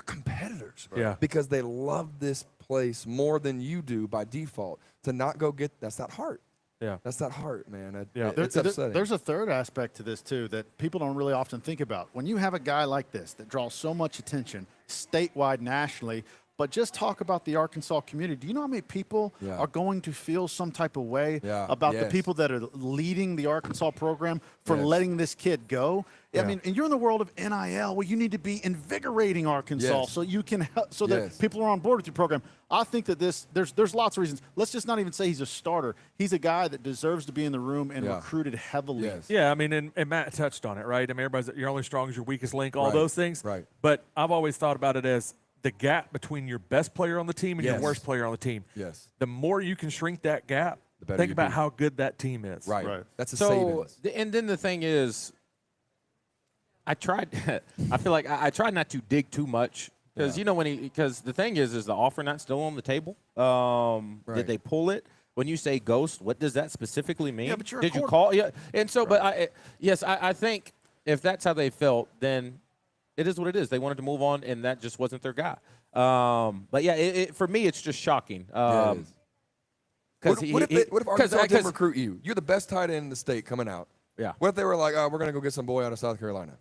competitors. Because they love this place more than you do by default. To not go get, that's that heart. That's that heart, man. It's upsetting.
There's a third aspect to this, too, that people don't really often think about. When you have a guy like this that draws so much attention statewide, nationally, but just talk about the Arkansas community. Do you know how many people are going to feel some type of way about the people that are leading the Arkansas program for letting this kid go? I mean, and you're in the world of NIL where you need to be invigorating Arkansas so you can help, so that people are on board with your program. I think that there's lots of reasons. Let's just not even say he's a starter. He's a guy that deserves to be in the room and recruited heavily.
Yeah, I mean, and Matt touched on it, right? I mean, everybody's you're only strong as your weakest link, all those things.
Right.
But I've always thought about it as the gap between your best player on the team and your worst player on the team. The more you can shrink that gap, think about how good that team is.
Right. That's a savings.
And then the thing is, I tried. I feel like I tried not to dig too much because because the thing is the offer not still on the table. Did they pull it? when you say ghost, what does that specifically mean?
Yeah, but you're a
Did you
court-
call? Yeah, and so, but I think if that's how they felt, then it is what it is. They wanted to move on, and that just wasn't their guy. But yeah, for me, it's just shocking.
Yeah, it is. What if Arkansas didn't recruit you? You're the best tight end in the state coming out.
Yeah.
What if they were like, oh, we're going to go get some boy out of South Carolina?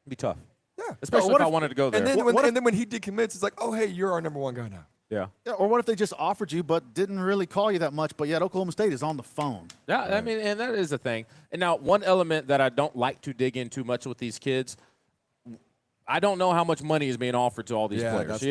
It'd be tough.
Yeah.
Especially if I wanted to go there.
And then when he decommits, it's like, oh, hey, you're our number one guy now.
Yeah.
Or what if they just offered you but didn't really call you that much, but yet Oklahoma State is on the phone?
Yeah, I mean, and that is a thing. And now one element that I don't like to dig in too much with these kids, I don't know how much money is being offered to all these players.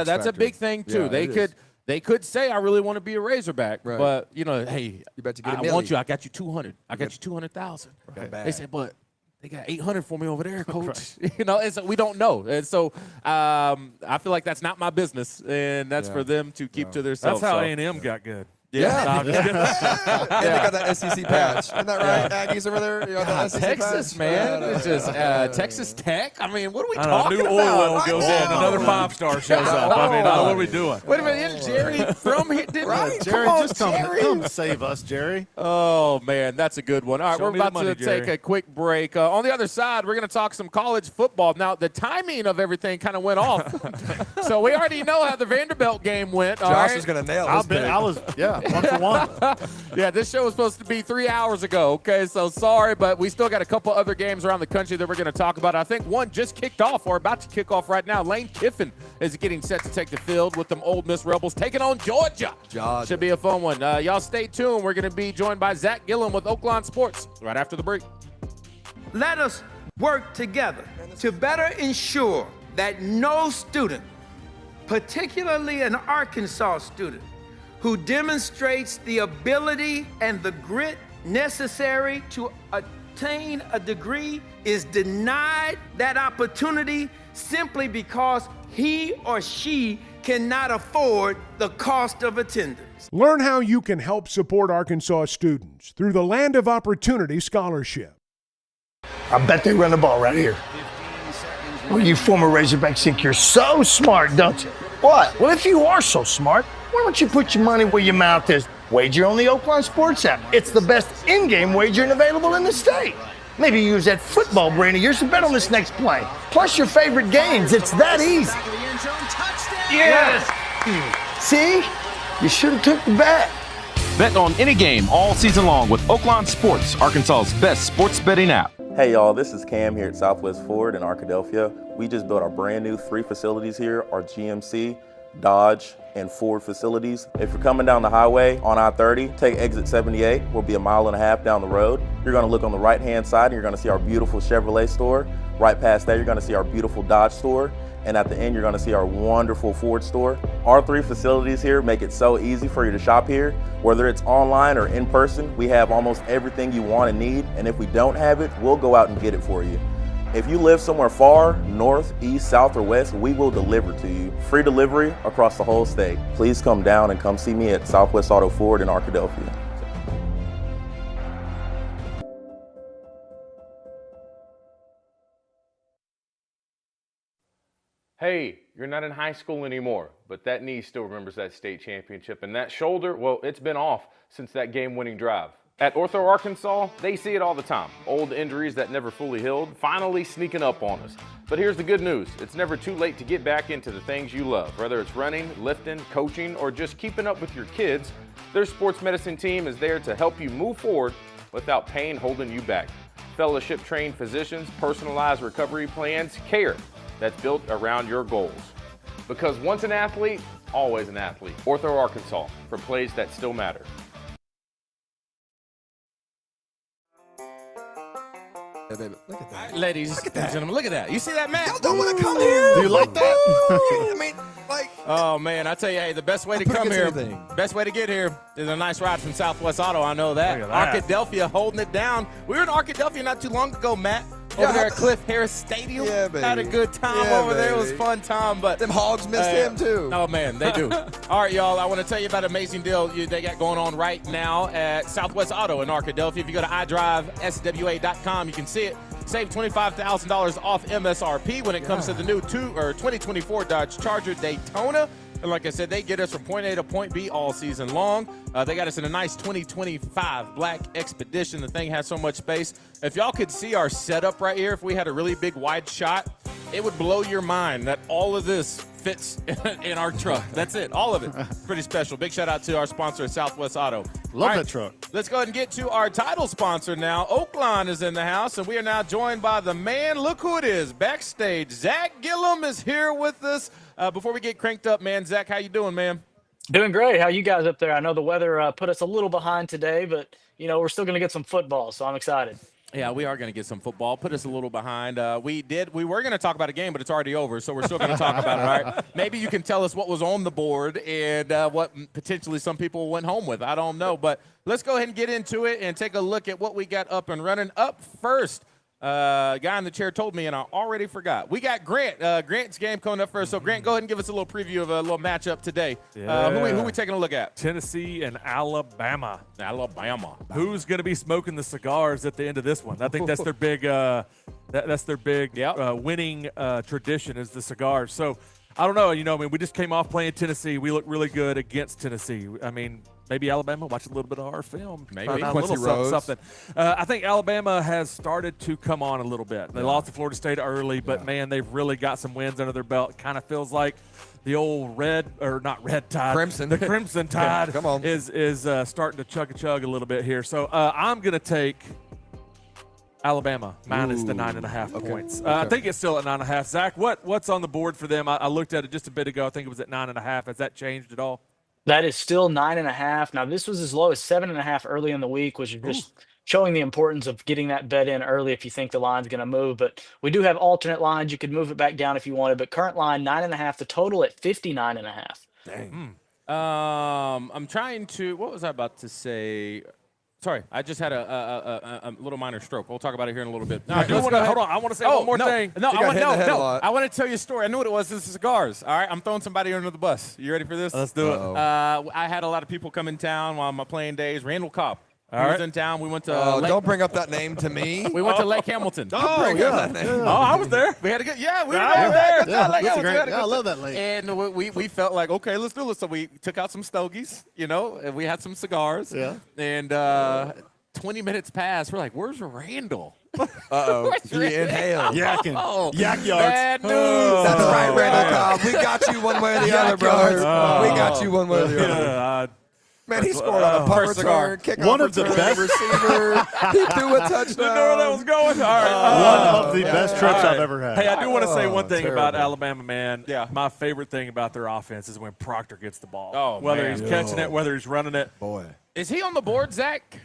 That's a big thing too.
Yeah,
they could say, I really want to be a Razorback,
right.
but hey,
you bet you get
I want you. I got you 200. I got you 200,000.
Okay.
They say, but they got 800 for me over there, coach. Right. We don't know. And so I feel like that's not my business, and that's for them to keep to themselves.
That's how A&M got good.
Yeah.
No, I'm just kidding.
And they got that SEC patch. Isn't that right? Aggies over there? You know, the SEC
Texas,
patch?
man. It's just Texas Tech. I mean, what are we talking
New
about?
Orwell goes in. Another 5-star shows up. I mean, what are we doing?
Wait a minute. Isn't Jerry from here?
Jerry, just come save us, Jerry.
Oh, man. That's a good one. All right,
Show
we're
me the
about
money,
to take
Jerry.
a quick break. On the other side, we're going to talk some college football. Now, the timing of everything kind of went off. So we already know how the Vanderbilt game went.
Josh is going to nail this.
I was 1 for 1.
Yeah, this show was supposed to be 3 hours ago, okay? So sorry, but we still got a couple other games around the country that we're going to talk about. I think one just kicked off or about to kick off right now. Lane Kiffin is getting set to take the field with them Ole Miss Rebels taking on Georgia. Should be a fun one. Y'all stay tuned. We're going to be joined by Zach Gillen with Oakland Sports right after the break.
Let us work together to better ensure that no student, particularly an Arkansas student, who demonstrates the ability and the grit necessary to attain a degree is denied that opportunity simply because he or she cannot afford the cost of attendance.
Learn how you can help support Arkansas students through the Land of Opportunity Scholarship.
I bet they run the ball right here. Well, you former Razorbacks think you're so smart, don't you? What? Well, if you are so smart, why don't you put your money where your mouth is? Wager on the Oakland Sports app. It's the best in-game wagering available in the state. Maybe use that football brain of yours to bet on this next play. Plus your favorite games. It's that easy. Yes! See? You should have took the bet.
Bet on any game all season long with Oakland Sports, Arkansas's best sports betting app.
Hey y'all, this is Cam here at Southwest Ford in Arkadelphia. We just built our brand new 3 facilities here, our GMC, Dodge, and Ford facilities. If you're coming down the highway on I-30, take exit 78. We'll be 1.5 miles down the road. You're gonna look on the right-hand side and you're gonna see our beautiful Chevrolet store. Right past that, you're gonna see our beautiful Dodge store. And at the end, you're gonna see our wonderful Ford store. Our 3 facilities here make it so easy for you to shop here. Whether it's online or in person, we have almost everything you want and need. And if we don't have it, we'll go out and get it for you. If you live somewhere far, north, east, south, or west, we will deliver to you. Free delivery across the whole state. Please come down and come see me at Southwest Auto Ford in Arkadelphia.
Hey, you're not in high school anymore, but that knee still remembers that state championship. And that shoulder, well, it's been off since that game-winning drive. At Ortho Arkansas, they see it all the time. Old injuries that never fully healed, finally sneaking up on us. But here's the good news. It's never too late to get back into the things you love. Whether it's running, lifting, coaching, or just keeping up with your kids, their sports medicine team is there to help you move forward without pain holding you back. Fellowship-trained physicians, personalized recovery plans, care that's built around your goals. Because once an athlete, always an athlete. Ortho Arkansas, for plays that still matter.
Yeah, baby. Look at that.
Ladies and gentlemen, look at that. You see that, Matt?
Y'all don't want to come here.
Do you like that?
I mean, like.
Oh, man, I tell you, hey, the best way to come here, best way to get here is a nice ride from Southwest Auto. I know that. Arkadelphia holding it down. We were in Arkadelphia not too long ago, Matt. Over there at Cliff Harris Stadium.
Yeah, baby.
Had a good time over there. It was a fun time. But
them Hogs missed him, too.
Oh, man, they do. All right, y'all, I want to tell you about an amazing deal they got going on right now at Southwest Auto in Arkadelphia. If you go to iDriveSWA.com, you can see it. Save $25,000 off MSRP when it comes to the new 2024 Dodge Charger Daytona. And like I said, they get us from point A to point B all season long. They got us in a nice 2025 Black Expedition. The thing has so much space. If y'all could see our setup right here, if we had a really big wide shot, it would blow your mind that all of this fits in our truck. That's it. All of it. Pretty special. Big shout out to our sponsor, Southwest Auto.
Love that truck.
Let's go ahead and get to our title sponsor now. Oakland is in the house, and we are now joined by the man. Look who it is. Backstage, Zach Gillum is here with us. Before we get cranked up, man, Zach, how you doing, man?
Doing great. How you guys up there? I know the weather put us a little behind today, but, you know, we're still going to get some football, so I'm excited.
Yeah, we are going to get some football. Put us a little behind. We were going to talk about a game, but it's already over, so we're still going to talk about it, all right? Maybe you can tell us what was on the board and what potentially some people went home with. I don't know, but let's go ahead and get into it and take a look at what we got up and running. Up first, guy in the chair told me, and I already forgot. We got Grant. Grant's game coming up first. So, Grant, go ahead and give us a little preview of a little matchup today.
Yeah.
Who we taking a look at?
Tennessee and Alabama.
Alabama.
Who's going to be smoking the cigars at the end of this one? I think that's their big that's their big winning tradition is the cigars. So, I don't know. You know, I mean, we just came off playing Tennessee. We look really good against Tennessee. I mean, maybe Alabama, watch a little bit of our film.
Maybe.
A little something. I think Alabama has started to come on a little bit. They lost to Florida State early, but, man, they've really got some wins under their belt. Kind of feels like the old not red tide.
Crimson.
The Crimson Tide
Come on.
is starting to chug a little bit here. So I'm going to take Alabama minus the 9.5 points. I think it's still at 9.5. Zach, what's on the board for them? I looked at it just a bit ago. I think it was at 9.5. Has that changed at all?
That is still 9.5. Now, this was as low as 7.5 early in the week, which is just showing the importance of getting that bet in early if you think the line's going to move. But we do have alternate lines. You could move it back down if you wanted. But current line, 9.5. The total at 59.5.
Dang.
I'm trying to – what was I about to say? Sorry, I just had a little minor stroke. We'll talk about it here in a little bit. No,
hold on. I want to say one more thing.
I want to tell you a story. I knew what it was. This is cigars. All right, I'm throwing somebody under the bus. You ready for this?
Let's do it.
I had a lot of people come in town while my playing days. Randall Cobb. He was in town. We went to
don't bring up that name to me.
We went to Lake Hamilton.
I was there.
We had a good we were there.
I love that lake.
And we felt like, okay, let's do this. So we took out some stogies, you know, and we had some cigars.
Yeah.
And 20 minutes passed. We're like, where's Randall?
Uh-oh. You inhaled.
Yakking. Yak yards.
Bad news.
That's right, Randall Cobb. We got you one way or the other, brother. We got you one way or the other. Man, he scored on a punt return, kickoff
one of the
return,
best
receiver. He threw a touchdown.
Didn't know where that was going. All right.
One of the best trips I've ever had.
Hey, I do want to say one thing about
terrible.
Alabama, man.
Yeah.
My favorite thing about their offense is when Proctor gets the ball.
Oh,
whether
man.
he's catching it, whether he's running it.
Boy.
Is he on the board, Zach?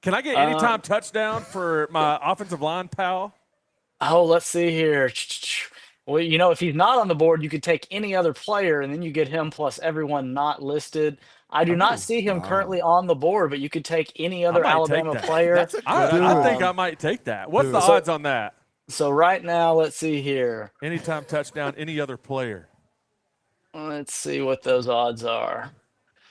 Can I get anytime touchdown for my offensive line pal?
Oh, let's see here. Well, you know, if he's not on the board, you could take any other player, and then you get him plus everyone not listed. I do not see him currently on the board, but you could take any other Alabama player.
I think I might take that. What's the odds on that?
So right now, let's see here.
Anytime touchdown, any other player.
Let's see what those odds are.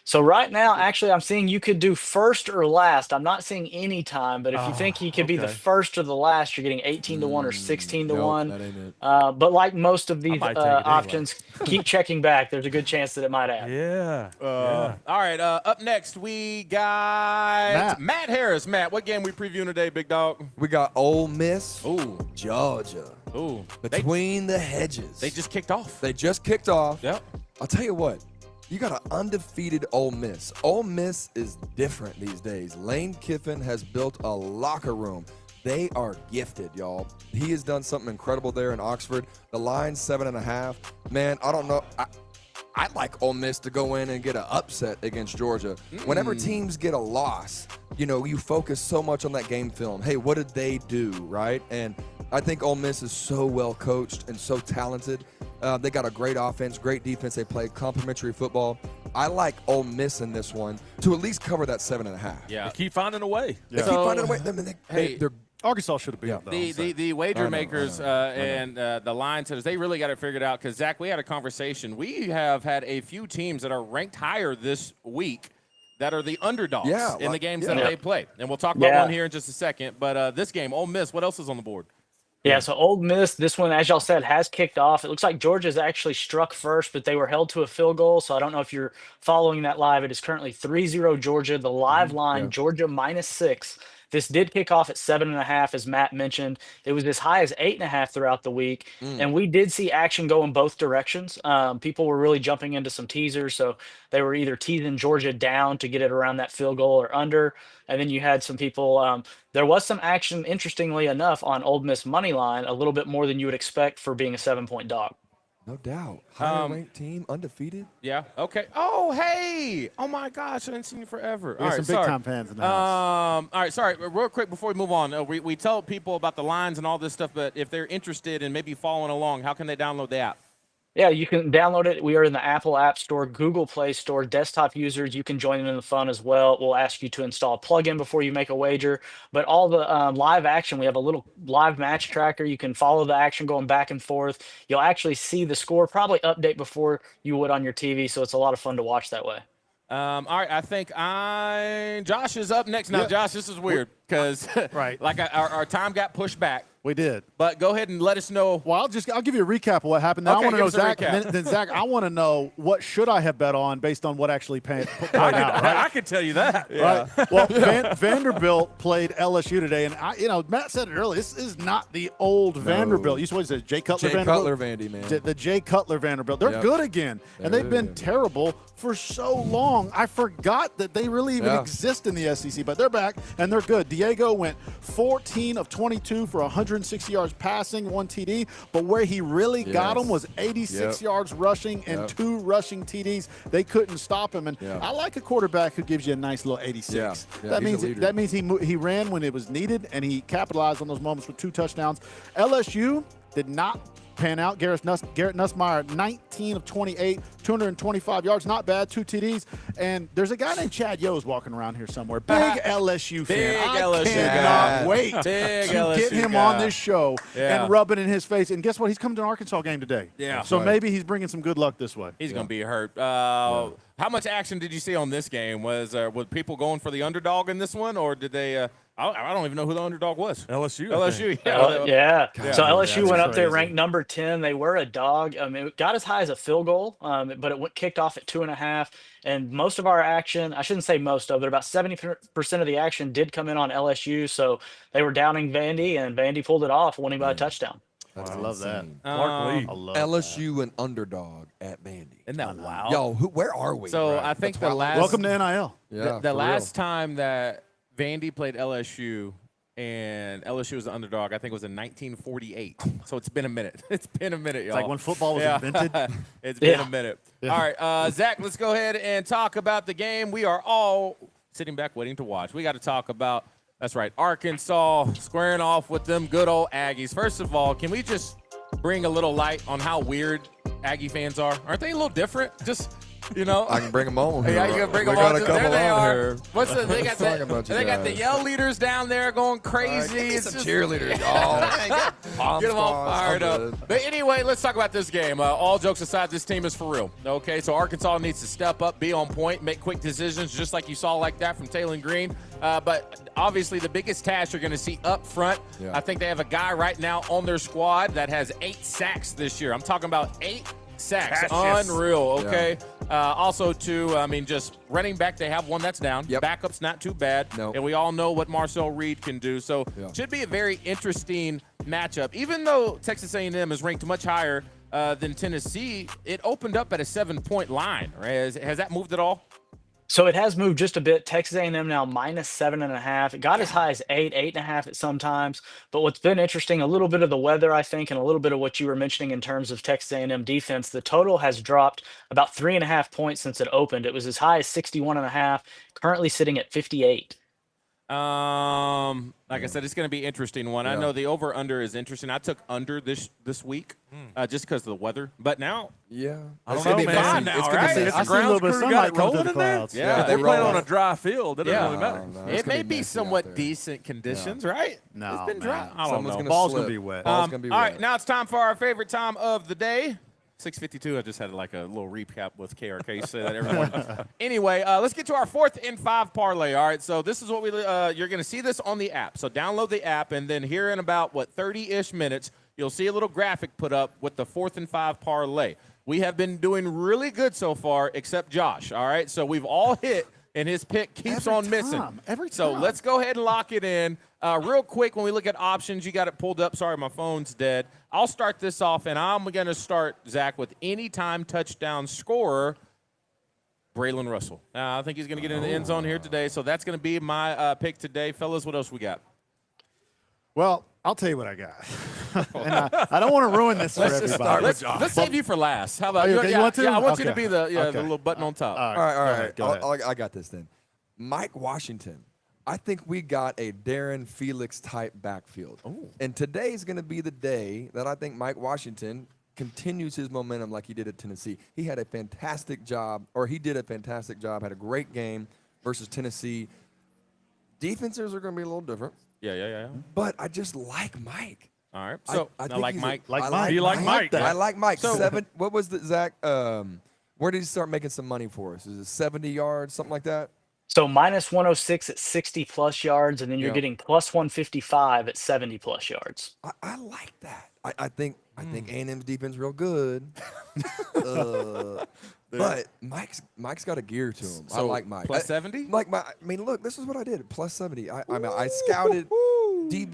So right now, actually, I'm seeing you could do first or last. I'm not seeing any time, but if you think he could be the first or the last, you're getting 18 to 1 or 16 to 1.
That ain't it.
But like most of these
might take it anyway.
options, keep checking back. There's a good chance that it might add.
Yeah.
All right, up next, we got Matt Harris. Matt, what game we previewing today, big dog?
We got Ole Miss,
Ooh.
Georgia.
Ooh.
Between the hedges.
They just kicked off.
Yep. I'll tell you what. You got an undefeated Ole Miss. Ole Miss is different these days. Lane Kiffin has built a locker room. They are gifted, y'all. He has done something incredible there in Oxford. The line's 7.5. Man, I don't know. I'd like Ole Miss to go in and get an upset against Georgia. Whenever teams get a loss, you know, you focus so much on that game film. Hey, what did they do, right? And I think Ole Miss is so well coached and so talented. They got a great offense, great defense. They play complimentary football. I like Ole Miss in this one to at least cover that 7.5.
Yeah.
They keep finding a way.
They keep finding a way. They're
Arkansas should have been up, though.
The wager makers and the line setters, they really got it figured out because, Zach, we had a conversation. We have had a few teams that are ranked higher this week that are the underdogs in the games that they play. And we'll talk about one here in just a second. But this game, Ole Miss, what else is on the board?
Yeah, so Ole Miss, this one, as y'all said, has kicked off. It looks like Georgia's actually struck first, but they were held to a field goal. So I don't know if you're following that live. It is currently 3-0 Georgia. The live line, Georgia -6. This did kick off at 7.5, as Matt mentioned. It was as high as 8.5 throughout the week. And we did see action go in both directions. People were really jumping into some teasers. So they were either teasing Georgia down to get it around that field goal or under. And then you had some people, there was some action, interestingly enough, on Ole Miss money line, a little bit more than you would expect for being a 7-point dog.
No doubt. Higher ranked team, undefeated.
Yeah. Okay. Oh, hey. Oh my gosh, I haven't seen you forever.
We have some big time fans in the house.
All right. Sorry. Real quick before we move on, we tell people about the lines and all this stuff, but if they're interested in maybe following along, how can they download the app?
Yeah, you can download it. We are in the Apple App Store, Google Play Store. Desktop users, you can join in the fun as well. We'll ask you to install a plugin before you make a wager. But all the live action, we have a little live match tracker. You can follow the action going back and forth. You'll actually see the score probably update before you would on your TV, so it's a lot of fun to watch that way.
All right, I think Josh is up next. Now, Josh, this is weird because like our time got pushed back.
We did.
But go ahead and let us know.
Well, I'll give you a recap of what happened. Now
Okay,
I want to know,
give us a
Zach.
recap.
Then Zach, I want to know what should I have bet on based on what actually played out. Right?
I could tell you that.
Right. Well, Vanderbilt played LSU today, and Matt said it earlier. This is not the old Vanderbilt. You what is it? Jay Cutler Vanderbilt.
Cutler Vandy, man.
The Jay Cutler Vanderbilt. They're good again, and they've been terrible for so long. I forgot that they really even exist in the SEC, but they're back and they're good. Diego went 14 of 22 for 160 yards passing, 1 TD, but where he really got them was 86 yards rushing and 2 rushing TDs. They couldn't stop him, and I like a quarterback who gives you a nice little 86. That means he ran when it was needed, and he capitalized on those moments with 2 touchdowns. LSU did not pan out. Garrett Nussmeier, 19 of 28, 225 yards. Not bad, 2 TDs. And there's a guy named Chad Yo's walking around here somewhere. Big LSU fan. I cannot wait to get him on this show and rub it in his face. And guess what? He's coming to an Arkansas game today.
Yeah.
So maybe he's bringing some good luck this way.
He's going to be hurt. How much action did you see on this game? Was people going for the underdog in this one, or did they I don't even know who the underdog was.
LSU.
LSU.
Yeah.
God,
so LSU went up there
crazy.
ranked number 10. They were a dog. It got as high as a field goal, but it kicked off at 2.5. And most of our action, I shouldn't say most of it, about 70% of the action did come in on LSU. So they were downing Vandy, and Vandy pulled it off, winning by a touchdown.
I love that.
Clark Lee.
I love
LSU an underdog at Vandy.
Isn't that wow?
Yo, where are we?
So
Brad?
I think
That's
the last
Welcome to NIL.
Yeah,
the
for
last time that Vandy played LSU and LSU was the underdog, I think it was in 1948. So it's been a minute. It's been a minute, y'all.
It's like when football was invented.
It's been a minute. All right, Zach, let's go ahead and talk about the game. We are all sitting back waiting to watch. We got to talk about, that's right, Arkansas squaring off with them good old Aggies. First of all, can we just bring a little light on how weird Aggie fans are? Aren't they a little different? Just, you know.
I can bring them on.
Yeah, you can bring them on. There they are. They got the yell leaders down there going crazy. It's
some
just
cheerleaders, y'all.
Get them all fired up. But anyway, let's talk about this game. All jokes aside, this team is for real. Okay, so Arkansas needs to step up, be on point, make quick decisions, just like you saw like that from Taylen Green. But obviously, the biggest task you're going to see up front. I think they have a guy right now on their squad that has 8 sacks this year. I'm talking about 8 sacks. Unreal, okay? Also, too, I mean, just running back, they have one that's down. Backup's not too bad. And we all know what Marcel Reed can do. So should be a very interesting matchup. Even though Texas A&M is ranked much higher than Tennessee, it opened up at a 7-point line. Right? Has that moved at all?
So it has moved just a bit. Texas A&M now -7.5. It got as high as 8.5 at some times. But what's been interesting, a little bit of the weather, I think, and a little bit of what you were mentioning in terms of Texas A&M defense. The total has dropped about 3.5 points since it opened. It was as high as 61.5, currently sitting at 58.
Like I said, it's going to be an interesting one. I know the over-under is interesting. I took under this week just because of the weather. But now,
I don't know, man.
Now,
it's
right?
It's a ground crew got it rolling in there.
Yeah,
they play on a dry field. It doesn't really matter.
It may be somewhat decent conditions, right?
No,
it's been dry.
I don't know. Ball's going to be wet.
All right, now it's time for our favorite time of the day. 6:52. I just had like a little recap with KRK so that everyone. Anyway, let's get to our 4th and 5 parlay. All right, so this is what you're going to see this on the app. So download the app, and then here in about 30-ish minutes, you'll see a little graphic put up with the 4th and 5 parlay. We have been doing really good so far, except Josh. All right, so we've all hit, and his pick keeps on missing.
Every time.
So let's go ahead and lock it in. Real quick, when we look at options, you got it pulled up. Sorry, my phone's dead. I'll start this off, and I'm going to start, Zach, with anytime touchdown scorer, Braylon Russell. I think he's going to get in the end zone here today, so that's going to be my pick today. Fellas, what else we got?
Well, I'll tell you what I got. And I don't want to ruin this for everybody.
Let's save you for last. How about
you? You want to?
Yeah, I want you to be the little button on top.
All right. I got this then. Mike Washington. I think we got a Darren Felix type backfield. And today is going to be the day that I think Mike Washington continues his momentum like he did at Tennessee. He had a fantastic job, or he did a fantastic job, had a great game versus Tennessee. Defenses are going to be a little different.
Yeah.
But I just like Mike.
All right. So
I
like Mike.
You like Mike?
I like Mike. What was the Zach? Where did he start making some money for us? Is it 70 yards, something like that?
So minus 106 at 60+ yards, and then you're getting plus 155 at 70+ yards.
I like that. I think A&M's defense real good. But Mike's got a gear to him.
So
I like Mike.
Plus 70?
Look, this is what I did. Plus 70. I scouted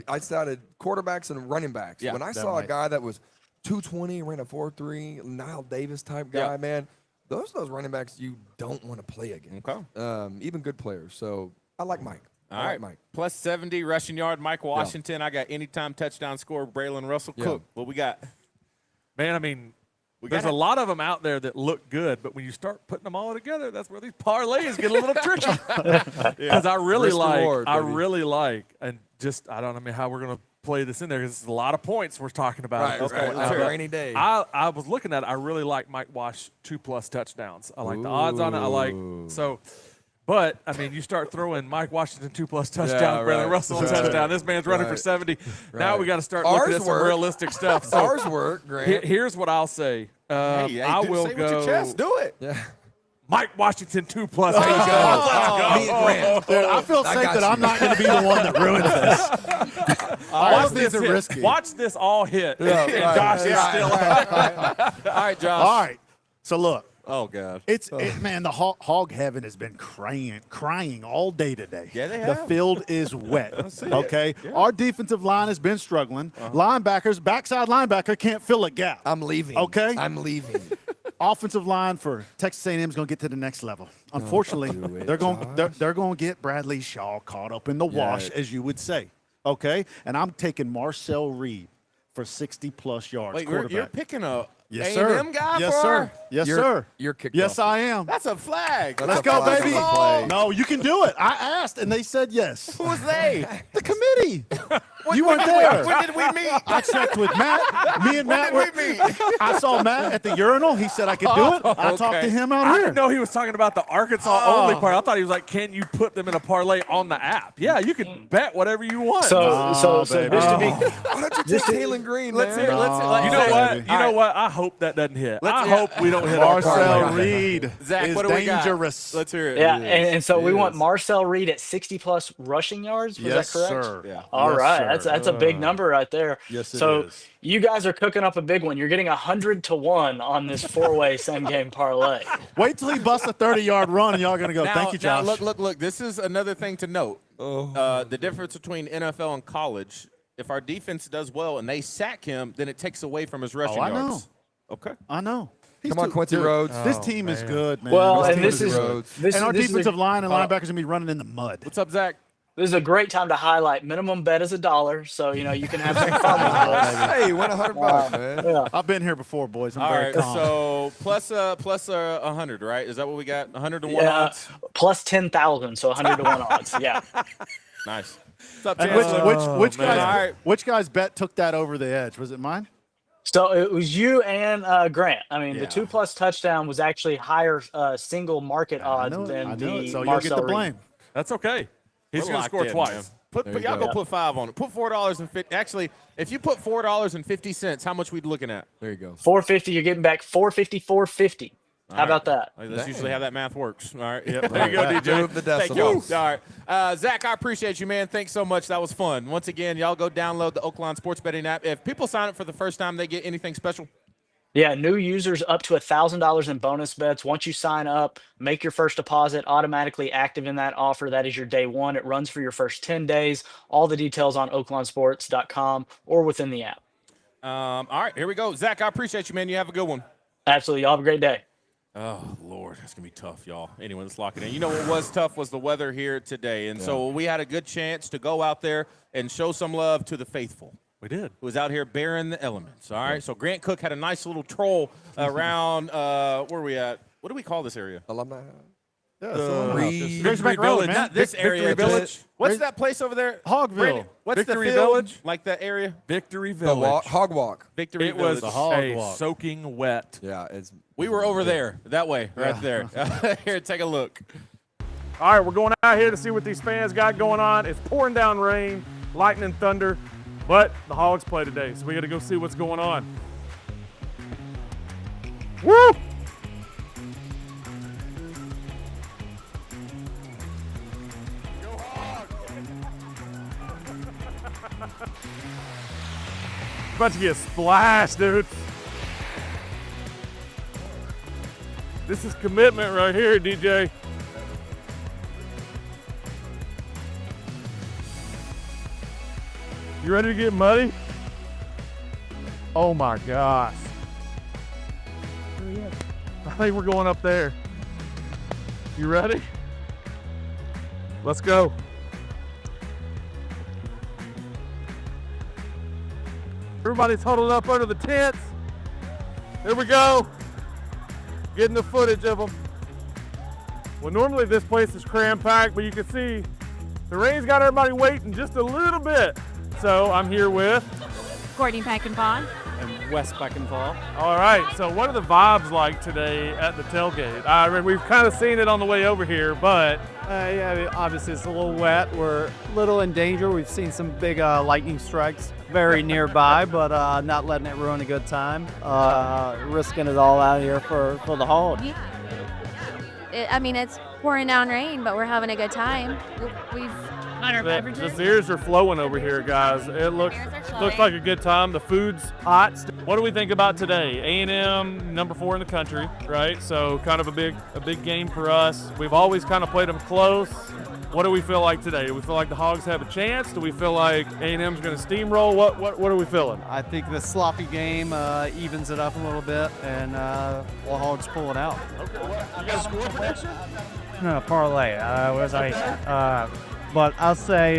I scouted quarterbacks and running backs.
Yeah,
when I saw a guy that was 220, ran a 4.3, Nile Davis type guy, man, those running backs you don't want to play against.
Okay.
Even good players. So I like Mike.
All right,
Mike.
Plus 70 rushing yard, Mike Washington. I got anytime touchdown scorer, Braylon Russell. Cook. What we got?
Man, I mean, there's a lot of them out there that look good, but when you start putting them all together, that's where these parlays get a little tricky. Because I really like, and just I don't know how we're going to play this in there because it's a lot of points we're talking about.
Right. Rainy day.
I was looking at it. I really like Mike Wash 2+ touchdowns. I like the odds on it. I like so. But, I mean, you start throwing Mike Washington 2+ touchdowns, Braylon Russell touchdown. This man's running for 70. Now we got to start looking at some realistic stuff. So
ours work, Grant.
Here's what I'll say. I will
say
go.
With your chest. Do it.
Yeah.
Mike Washington 2+. Let's
go. I feel safe that I'm not going to be the one that ruins this.
Watch this all hit. And Josh is still out.
All right, Josh.
All right. So, look.
Oh, God.
Man, the hog heaven has been crying all day today.
Yeah, they have.
The field is wet, okay? Yeah. Our defensive line has been struggling. Backside linebacker can't fill a gap.
I'm leaving.
Okay?
I'm leaving.
Offensive line for Texas A&M is going to get to the next level. Unfortunately, they're going to get Bradley Shaw caught up in the wash, as you would say, okay? And I'm taking Marcel Reed for 60+ yards.
Wait,
quarterback.
You're picking a
Yes,
A&M guy
yes,
for
sir. Yes, sir.
You're kicked
Yes,
off.
I am.
That's a flag.
Let's go, baby. No, you can do it. I asked, and they said yes.
Who was they?
The committee. You weren't there.
When did we meet?
I checked with Matt. Me and Matt were. I saw Matt at the urinal. He said I could do it. I talked to him out
I
here.
didn't know he was talking about the Arkansas only part. I thought he was like, can you put them in a parlay on the app? Yeah, you can bet whatever you want.
So just to be,
Why don't you take Taylen Green,
Let's
man?
hear.
You know what? You know what? I hope that doesn't hit. I hope we don't hit
Marcel Reed
Zach,
is
what do we got?
dangerous.
Let's hear it.
Yeah, and so we want Marcel Reed at 60+ rushing yards. Was
Yes,
that correct?
sir.
Yeah.
All
Yes,
right,
sir.
that's a big number right there.
Yes, it
so
is.
you guys are cooking up a big one. You're getting 100-1 on this 4-way same game parlay.
Wait till he busts a 30-yard run, and y'all are going to go, thank you, Josh.
Now, look. This is another thing to note. The difference between NFL and college. If our defense does well and they sack him, then it takes away from his rushing yards.
know.
Okay.
I know.
Come on, Quincy Rhodes.
This team is good, man.
Well, and
this
this
team
is
and our
this is
defensive line and linebackers are going to be running in the mud.
What's up, Zach?
This is a great time to highlight. Minimum bet is $1, so you can have some fun with this.
Hey, win $100, man.
Yeah.
I've been here before, boys. I'm
All
very
right,
calm.
so plus 100, right? Is that what we got? 100-1
Yeah,
odds.
plus 10,000, so 100-1 odds. Yeah.
Nice. What's up,
And
Chancellor?
which guy's bet took that over the edge? Was it mine?
So it was you and Grant. I mean,
Yeah.
the 2+ touchdown was actually higher single market odds than
I know
the
it, so you'll
Marcel
get the
Reed.
blame.
That's okay. He's going to score twice.
Y'all go put 5 on it. Put $4.50. Actually, if you put $4.50, how much we looking at?
There you go.
$4.50. You're getting back $4.50. $4.50. How about that?
That's usually how that math works. All right.
Yep. There you go, DJ.
Move the
Thank you.
decimals.
All right. Zach, I appreciate you, man. Thanks so much. That was fun. Once again, y'all go download the Oakland Sports Betting app. If people sign up for the first time, they get anything special?
Yeah, new users up to $1,000 in bonus bets. Once you sign up, make your first deposit, automatically active in that offer. That is your day one. It runs for your first 10 days. All the details on oaklandsports.com or within the app.
All right, here we go. Zach, I appreciate you, man. You have a good one.
Absolutely. Y'all have a great day.
Oh, Lord, that's going to be tough, y'all. Anyway, let's lock it in. You know what was tough was the weather here today. And so we had a good chance to go out there and show some love to the faithful.
We did.
Who was out here bearing the elements, all right? So Grant Cook had a nice little troll around, where are we at? What do we call this area?
Alumni.
Victory Village.
Not this area.
Victory Village.
What's that place over there?
Hogville.
Brandon, what's
Victory
the field?
Village?
Like the area?
Victory
The
Village.
Hog Walk.
Victory
It
Village.
was
Hog Walk.
soaking wet.
Yeah, it's.
We were over there, that way, right there. Here, take a look.
All right, we're going out here to see what these fans got going on. It's pouring down rain, lightning, thunder, but the Hogs play today, so we got to go see what's going on. Woo! About to get splashed, dude. This is commitment right here, DJ. You ready to get muddy? Oh my gosh. I think we're going up there. You ready? Let's go. Everybody's huddled up under the tents. Here we go. Getting the footage of them. Well, normally this place is cram-packed, but you can see the rain's got everybody waiting just a little bit. So I'm here with
Courtney Peckinpah.
And Wes Peckinpah.
All right, so what are the vibes like today at the tailgate? I mean, we've kind of seen it on the way over here, but
Yeah, I mean, obviously it's a little wet. We're a little in danger. We've seen some big lightning strikes very nearby, but not letting it ruin a good time. Risking it all out here for the Hog.
Yeah. I mean, it's pouring down rain, but we're having a good time. We've got our beverages.
the beers are flowing over here, guys. It looks like a good time. The food's hot. What do we think about today? A&M, number 4 in the country, right? So kind of a big game for us. We've always kind of played them close. What do we feel like today? Do we feel like the Hogs have a chance? Do we feel like A&M's going to steamroll? What are we feeling?
I think the sloppy game evens it up a little bit, and the Hogs pull it out.
Okay, you got a score prediction?
No, parlay. But I'll say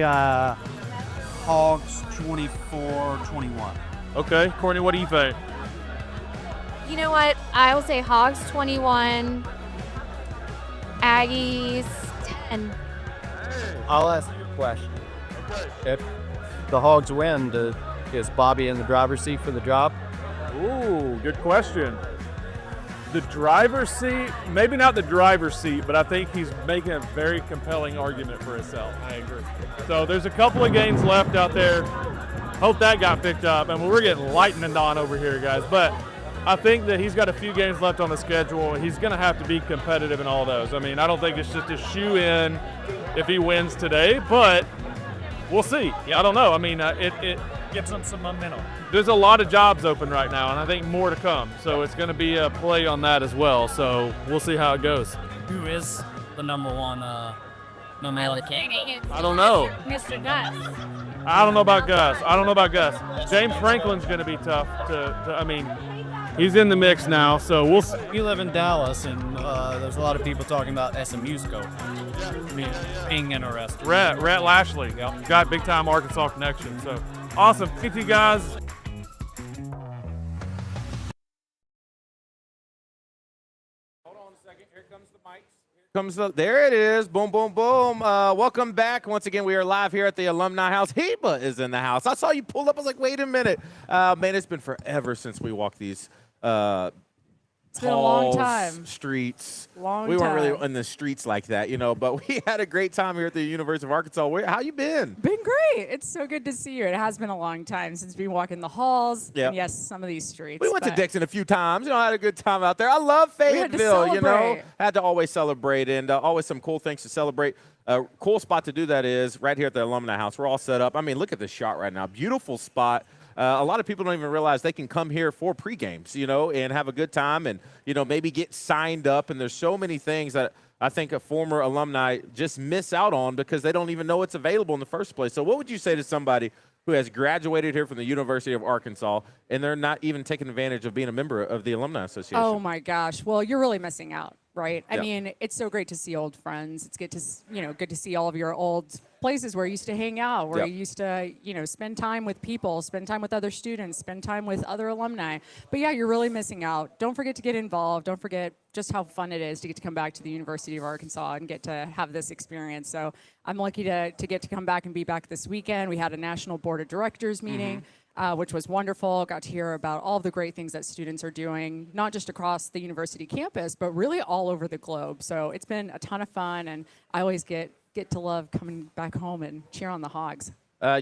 Hogs 24-21.
Okay, Courtney, what do you think?
You know what? I will say Hogs 21, Aggies 10.
I'll ask you a question. If the Hogs win, is Bobby in the driver's seat for the job?
Ooh, good question. The driver's seat, maybe not the driver's seat, but I think he's making a very compelling argument for himself. I agree. So there's a couple of games left out there. Hope that got picked up. I mean, we're getting lightning on over here, guys. But I think that he's got a few games left on the schedule. He's going to have to be competitive in all those. I mean, I don't think it's just a shoe-in if he wins today, but we'll see. I don't know. I mean, it
gives them some momentum.
There's a lot of jobs open right now, and I think more to come. So it's going to be a play on that as well. So we'll see how it goes.
Who is the number one no matter king?
I don't know.
Mr. Gus.
I don't know about Gus. James Franklin's going to be tough I mean, he's in the mix now, so we'll see.
You live in Dallas, and there's a lot of people talking about SMU's scope being interested.
Rhett Lashley, got big-time Arkansas connection. So awesome. Thank you, guys.
There it is. Boom, boom, boom. Welcome back. Once again, we are live here at the Alumni House. Heba is in the house. I saw you pull up. I was like, wait a minute. Man, it's been forever since we walked these
It's been a long
halls,
time.
streets.
Long
we weren't
time.
really in the streets like that, but we had a great time here at the University of Arkansas. How you been?
Been great. It's so good to see you. It has been a long time since we've been walking the halls.
Yep.
And yes, some of these streets.
We went to
but
Dixon a few times. Had a good time out there. I love Fayetteville,
celebrate.
Had to always celebrate, and always some cool things to celebrate. A cool spot to do that is right here at the Alumni House. We're all set up. I mean, look at this shot right now. Beautiful spot. A lot of people don't even realize they can come here for pre-games, and have a good time and, maybe get signed up. And there's so many things that I think a former alumni just miss out on because they don't even know it's available in the first place. So what would you say to somebody who has graduated here from the University of Arkansas and they're not even taking advantage of being a member of the Alumni Association?
Oh my gosh. Well, you're really missing out, right? I
Yeah.
mean, it's so great to see old friends. It's good to, good to see all of your old places where you used to hang out, where
Yep.
you used to, spend time with people, spend time with other students, spend time with other alumni. But yeah, you're really missing out. Don't forget to get involved. Don't forget just how fun it is to get to come back to the University of Arkansas and get to have this experience. So I'm lucky to get to come back and be back this weekend. We had a national board of directors meeting. Which was wonderful. Got to hear about all of the great things that students are doing, not just across the university campus, but really all over the globe. So it's been a ton of fun, and I always get to love coming back home and cheer on the Hogs.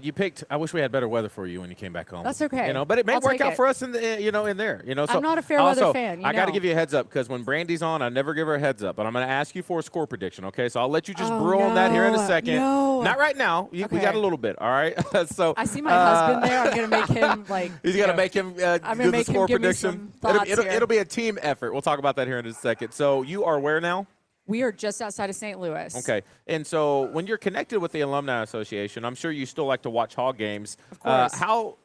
You picked. I wish we had better weather for you when you came back home.
That's okay.
But it may
I'll
work
take
out
it.
for us in the, in there. So
I'm not a fair weather
also,
fan,
I got to give you a heads up because when Brandy's on, I never give her a heads up. But I'm going to ask you for a score prediction. Okay, so I'll let you just brew on that here in a second.
No.
Not right now. We got a little bit. All right. So
I see my husband there. I'm gonna make him like.
He's going to make him
I'm
do
gonna
the
make him
score
give me
prediction.
some thoughts here.
It'll be a team effort. We'll talk about that here in a second. So you are where now?
We are just outside of St. Louis.
Okay. And so when you're connected with the Alumni Association, I'm sure you still like to watch Hog games.
Of course.
How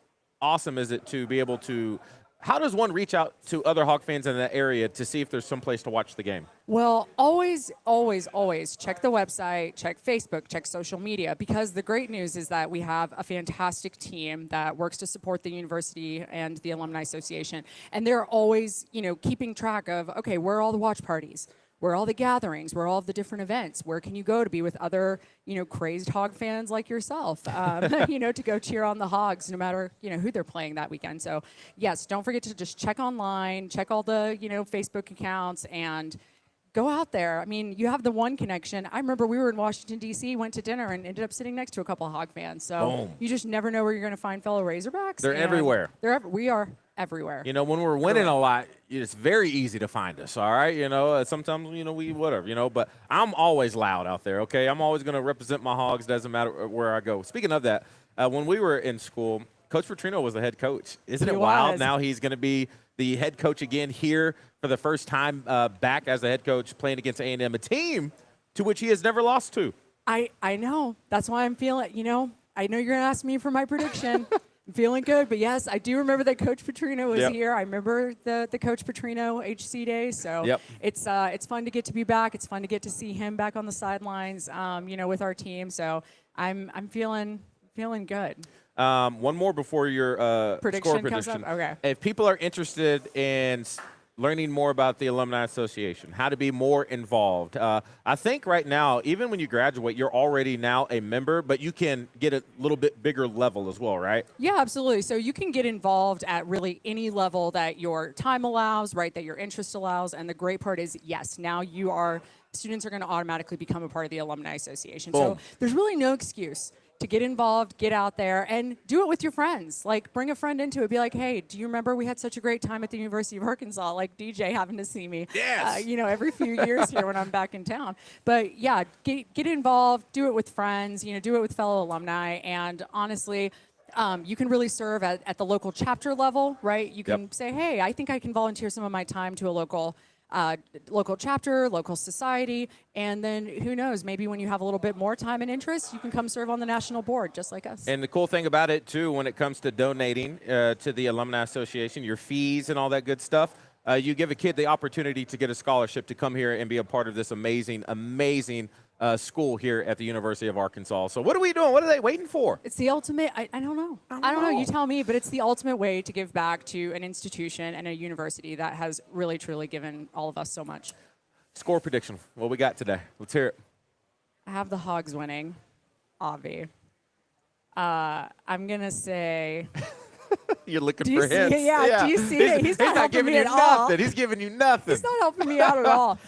awesome is it to be able to – how does one reach out to other Hog fans in that area to see if there's some place to watch the game?
Well, always, always, always check the website, check Facebook, check social media, because the great news is that we have a fantastic team that works to support the university and the Alumni Association. And they're always, keeping track of, okay, where are all the watch parties? Where are all the gatherings? Where are all the different events? Where can you go to be with other, crazed Hog fans like yourself, to go cheer on the Hogs no matter, who they're playing that weekend. So, yes, don't forget to just check online, check all the, Facebook accounts, and go out there. I mean, you have the one connection. I remember we were in Washington, D.C., went to dinner, and ended up sitting next to a couple of Hog fans. So
Boom.
you just never know where you're going to find fellow Razorbacks.
They're
and
everywhere.
We are everywhere.
When we're winning a lot, it's very easy to find us, all right? Sometimes, we whatever, but I'm always loud out there, okay? I'm always going to represent my Hogs, doesn't matter where I go. Speaking of that, when we were in school, Coach Petrino was the head coach. Isn't it wild? Now he's going to be the head coach again here for the first time back as the head coach playing against A&M, a team to which he has never lost to.
I know. That's why I'm feeling, I know you're going to ask me for my prediction. I'm feeling good, but yes, I do remember that Coach Petrino was here. I remember the Coach Petrino HC day, so it's fun to get to be back. It's fun to get to see him back on the sidelines, with our team. So I'm feeling good.
One more before your score prediction.
Comes up? Okay.
If people are interested in learning more about the Alumni Association, how to be more involved. I think right now, even when you graduate, you're already now a member, but you can get a little bit bigger level as well, right?
Yeah, absolutely. So you can get involved at really any level that your time allows, right, that your interest allows. And the great part is, yes, now students are going to automatically become a part of the Alumni Association.
Boom.
So there's really no excuse to get involved, get out there, and do it with your friends. Like, bring a friend into it. Be like, hey, do you remember we had such a great time at the University of Arkansas? Like DJ having to see me, every few years here when I'm back in town. But yeah, get involved, do it with friends, do it with fellow alumni, and honestly, you can really serve at the local chapter level, right? You can say, hey, I think I can volunteer some of my time to a local chapter, local society, and then who knows, maybe when you have a little bit more time and interest, you can come serve on the national board just like us.
And the cool thing about it, too, when it comes to donating to the Alumni Association, your fees and all that good stuff, you give a kid the opportunity to get a scholarship to come here and be a part of this amazing, amazing school here at the University of Arkansas. So what are we doing? What are they waiting for?
It's the ultimate, I don't know. I don't know. You tell me, but it's the ultimate way to give back to an institution and a university that has really, truly given all of us so much.
Score prediction. What we got today? Let's hear it.
I have the Hogs winning, Avi. I'm going to say
You're looking
Do you
for
see
hints.
it? Yeah, do you see it? He's not helping
giving
me
you
at all.
nothing. He's giving you nothing.
He's not helping me out at all.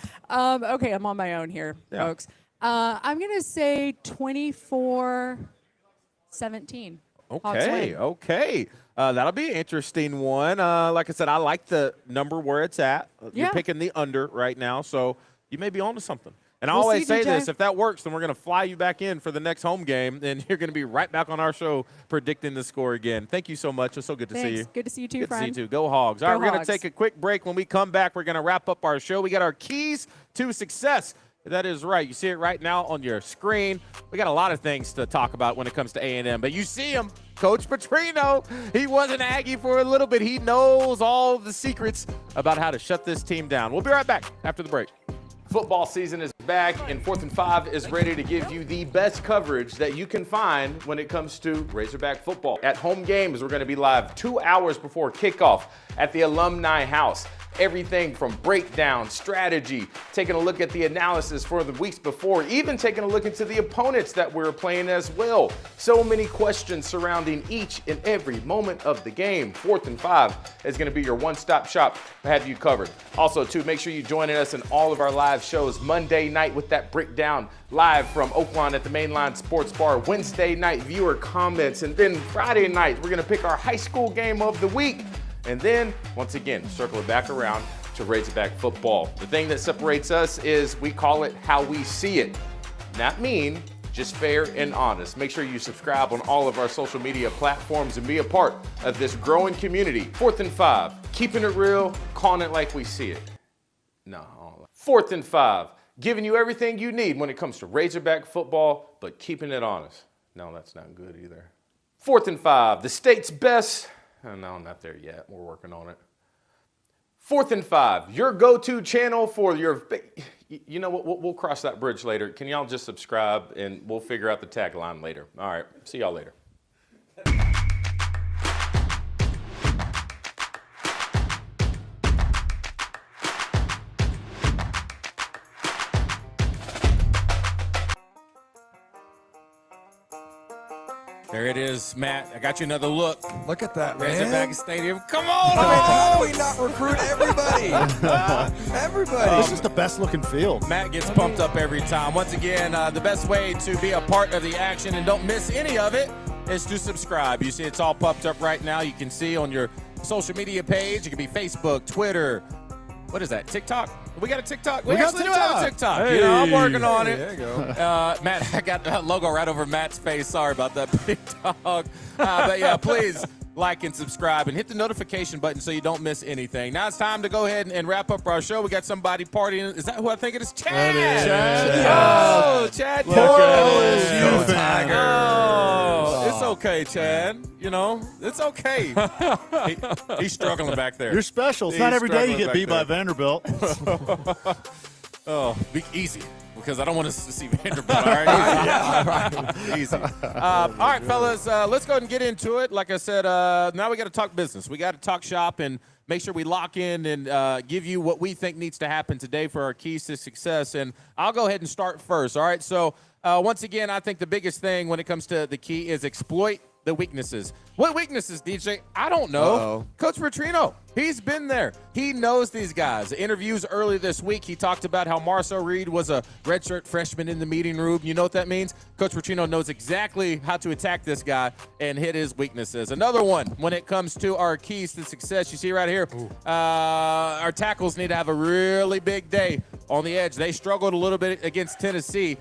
Okay, I'm on my own here, folks. I'm going to say 24-17.
Okay. That'll be an interesting one. Like I said, I like the number where it's at. You're picking the under right now, so you may be on to something. And I
We'll
always
see,
say
DJ.
this, if that works, then we're going to fly you back in for the next home game, and you're going to be right back on our show predicting the score again. Thank you so much. It's so good to see
Thanks.
you.
Good to see you too,
Good
friend.
to see you too. Go Hogs. All right,
Go
we're going to
Hogs.
take a quick break. When we come back, we're going to wrap up our show. We got our keys to success. That is right. You see it right now on your screen. We got a lot of things to talk about when it comes to A&M, but you see him, Coach Petrino. He was an Aggie for a little bit. He knows all the secrets about how to shut this team down. We'll be right back after the break. Football season is back, and 4th and 5 is ready to give you the best coverage that you can find when it comes to Razorback football. At home games, we're going to be live 2 hours before kickoff at the Alumni House. Everything from breakdown, strategy, taking a look at the analysis for the weeks before, even taking a look into the opponents that we're playing as well. So many questions surrounding each and every moment of the game. 4th and 5 is going to be your one-stop shop to have you covered. Also, too, make sure you're joining us in all of our live shows. Monday night with that breakdown live from Oakland at the Mainline Sports Bar. Wednesday night viewer comments. And then Friday night, we're going to pick our high school game of the week. And then, once again, circle it back around to Razorback football. The thing that separates us is we call it how we see it. Not mean, just fair and honest. Make sure you subscribe on all of our social media platforms and be a part of this growing community. 4th and 5, keeping it real, calling it like we see it. No. 4th and 5, giving you everything you need when it comes to Razorback football, but keeping it honest. No, that's not good either. 4th and 5, the state's best. Oh, no, I'm not there yet. We're working on it. 4th and 5, your go-to channel for your... You know what? We'll cross that bridge later. Can y'all just subscribe, and we'll figure out the tagline later. All right. See y'all later. There it is, Matt. I got you another look.
Look at that,
Razorback
man.
Stadium. Come on!
How do we not recruit everybody? Everybody.
This is the best looking field.
Matt gets pumped up every time. Once again, the best way to be a part of the action and don't miss any of it is to subscribe. You see it's all pumped up right now. You can see on your social media page. It can be Facebook, Twitter. What is that, TikTok? We got a TikTok? We actually do have a TikTok.
Hey.
You know, I'm working on it.
There you go.
Matt, I got that logo right over Matt's face. Sorry about that, big dog. But yeah, please like and subscribe and hit the notification button so you don't miss anything. Now it's time to go ahead and wrap up our show. We got somebody partying. Is that who I think it is? Chad. Oh, Chad.
LSU fan.
Oh, it's okay, Chad. You know, it's okay. He's struggling back there.
You're special. It's
He's
not every day you
struggling
get beat by
back there.
Vanderbilt.
Oh, be easy, because I don't want us to see Vanderbilt. All right? Easy. All right, fellas, let's go ahead and get into it. Like I said, now we got to talk business. We got to talk shop and make sure we lock in and give you what we think needs to happen today for our keys to success. And I'll go ahead and start first. All right, so once again, I think the biggest thing when it comes to the key is exploit the weaknesses. What weaknesses, DJ? I don't know.
Uh-oh.
Coach Petrino, he's been there. He knows these guys. Interviews early this week, he talked about how Marcel Reed was a redshirt freshman in the meeting room. You know what that means? Coach Petrino knows exactly how to attack this guy and hit his weaknesses. Another one, when it comes to our keys to success, you see right here, our tackles need to have a really big day on the edge. They struggled a little bit against Tennessee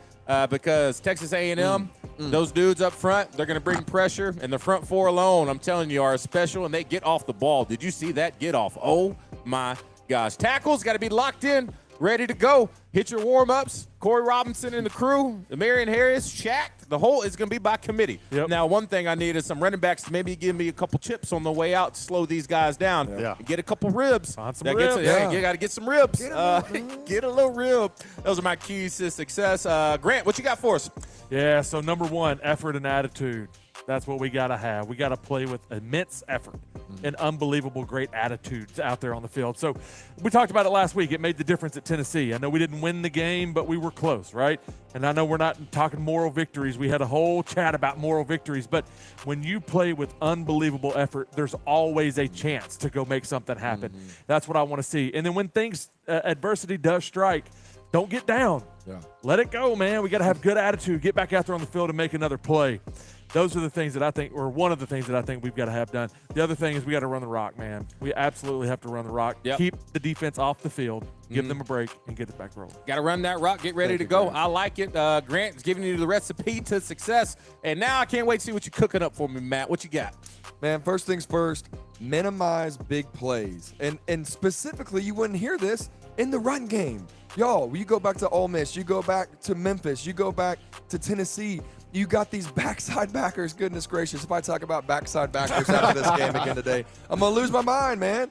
because Texas A&M, those dudes up front, they're going to bring pressure, and the front four alone, I'm telling you, are special, and they get off the ball. Did you see that get off? Oh, my gosh. Tackles got to be locked in, ready to go. Hit your warm-ups. Corey Robinson and the crew, Marion Harris, Shaq, the whole is going to be by committee.
Yep.
Now, one thing I need is some running backs to maybe give me a couple chips on the way out to slow these guys down.
Yeah.
Get a couple ribs.
Find some ribs.
You got to get some ribs. Get a little rib. Those are my keys to success. Grant, what you got for us?
Yeah, so number one, effort and attitude. That's what we got to have. We got to play with immense effort and unbelievable great attitudes out there on the field. So we talked about it last week. It made the difference at Tennessee. I know we didn't win the game, but we were close, right? And I know we're not talking moral victories. We had a whole chat about moral victories. But when you play with unbelievable effort, there's always a chance to go make something happen. That's what I want to see. And then when things, adversity does strike, don't get down.
Yeah.
Let it go, man. We got to have good attitude. Get back out there on the field and make another play. Those are the things that I think, or one of the things that I think we've got to have done. The other thing is we got to run the rock, man. We absolutely have to run the rock.
Yep.
Keep the defense off the field, give them a break, and get it back rolling.
Got to run that rock, get ready to go. I like it. Grant's giving you the recipe to success. And now I can't wait to see what you're cooking up for me, Matt. What you got?
Man, first things first, minimize big plays. And specifically, you wouldn't hear this in the run game. Y'all, you go back to Ole Miss, you go back to Memphis, you go back to Tennessee, you got these backside backers. Goodness gracious, if I talk about backside backers after this game again today, I'm going to lose my mind, man.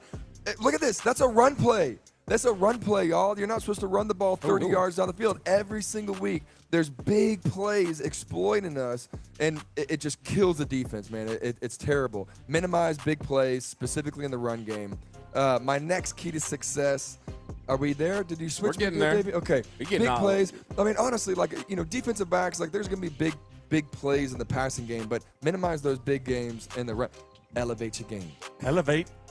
Look at this. That's a run play. That's a run play, y'all. You're not supposed to run the ball 30 yards down the field. Every single week, there's big plays exploiting us, and it just kills the defense, man. It's terrible. Minimize big plays, specifically in the run game. My next key to success, are we there? Did you switch?
We're getting there.
Baby? Okay.
Big
plays. I mean, honestly, defensive backs, there's going to be big plays in the passing game, but minimize those big games in the run. Elevate your game.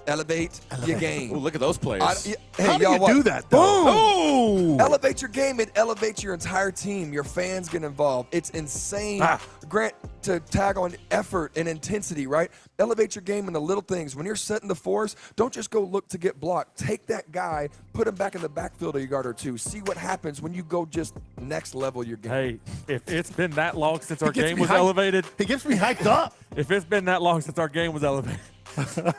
Elevate
your game.
Ooh, look at those players.
How do you do that, though?
Boom! Elevate your game. It elevates your entire team. Your fans get involved. It's insane, Grant, to tag on effort and intensity, right? Elevate your game in the little things. When you're setting the force, don't just go look to get blocked. Take that guy, put him back in the backfield a yard or two. See what happens when you go just next level your game.
Hey, if it's been that long since our game was elevated.
He gets me hyped up.
If it's been that long since our game was elevated.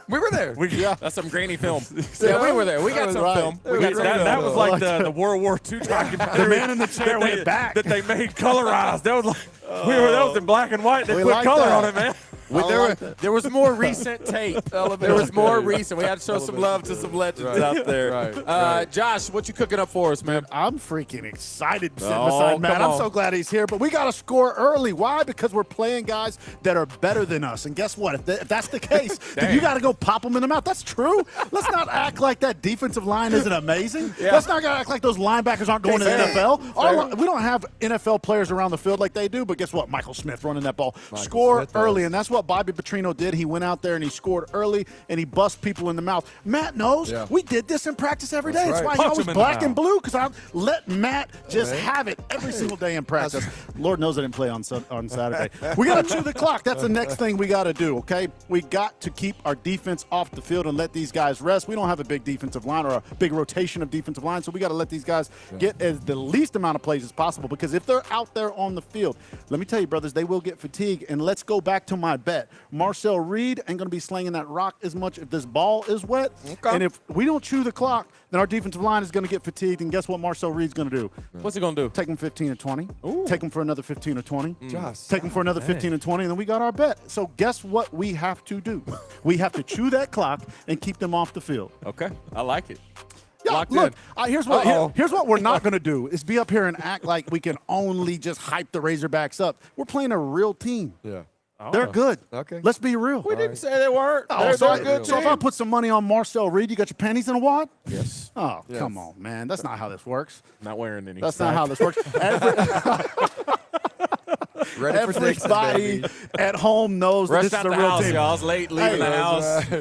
We were there.
That's some grainy film. Yeah, we were there. We got some film.
That was like the World War II documentary.
The man in the chair went back.
That they made colorized. That was like that was in black and white. They put color on it, man.
There was more recent tape. There was more recent. We had to show some love to some legends out there.
Right.
Josh, what you cooking up for us, man?
I'm freaking excited sitting beside Matt. I'm so glad he's here. But we got to score early. Why? Because we're playing guys that are better than us. And guess what? If that's the case, then you got to go pop them in the mouth. That's true. Let's not act like that defensive line isn't amazing. Let's not act like those linebackers aren't going to the NFL. We don't have NFL players around the field like they do. But guess what? Michael Smith running that ball. Score early. And that's what Bobby Petrino did. He went out there and he scored early and he bust people in the mouth. Matt knows we did this in practice every day. That's why he always black and blue, because I let Matt just have it every single day in practice. Lord knows I didn't play on Saturday. We got to chew the clock. That's the next thing we got to do, okay? We got to keep our defense off the field and let these guys rest. We don't have a big defensive line or a big rotation of defensive line, so we got to let these guys get the least amount of plays as possible, because if they're out there on the field, let me tell you, brothers, they will get fatigued. And let's go back to my bet. Marcel Reed ain't going to be slinging that rock as much if this ball is wet. Okay. And if we don't chew the clock, then our defensive line is going to get fatigued. And guess what Marcel Reed's going to do?
What's he going to do?
Take him 15 or 20.
Ooh.
Take him for another 15 or 20.
Just
take him for another 15 or 20, and then we got our bet. So guess what we have to do? We have to chew that clock and keep them off the field.
Okay. I like it.
Yeah, look, here's what we're not going to do is be up here and act like we can only just hype the Razorbacks up. We're playing a real team.
Yeah.
They're good.
Okay.
Let's be real.
We didn't say they weren't.
They're good. So if I put some money on Marcel Reed, you got your panties in a wad?
Yes.
Oh, come on, man. That's not how this works.
Not wearing any.
That's not how this works. Everybody at home knows that this is a real team.
Y'all. It's late leaving the house.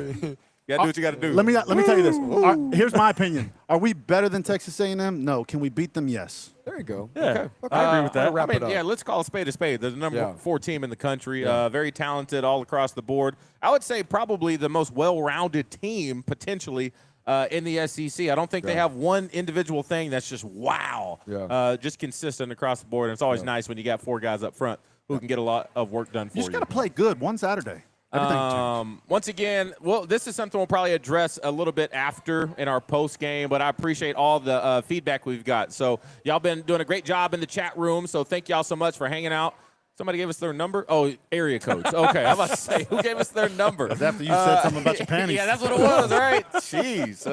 You got to do what you got to do.
Let me tell you this. Here's my opinion. Are we better than Texas A&M? No. Can we beat them? Yes.
There you go.
Yeah. Okay. I agree with that.
Wrap it up.
Yeah, let's call a spade a spade. They're the number 4 team in the country. Very talented all across the board. I would say probably the most well-rounded team potentially in the SEC. I don't think they have one individual thing that's just wow. Just consistent across the board. And it's always nice when you got 4 guys up front who can get a lot of work done for you.
You just got to play good one Saturday.
Once again, well, this is something we'll probably address a little bit after in our post game, but I appreciate all the feedback we've got. So y'all been doing a great job in the chat room, so thank y'all so much for hanging out Somebody gave us their number? Oh, area codes. Okay, I'm about to say, who gave us their number?
That's after you said something about your panties.
Yeah, that's what it was, right? Jeez.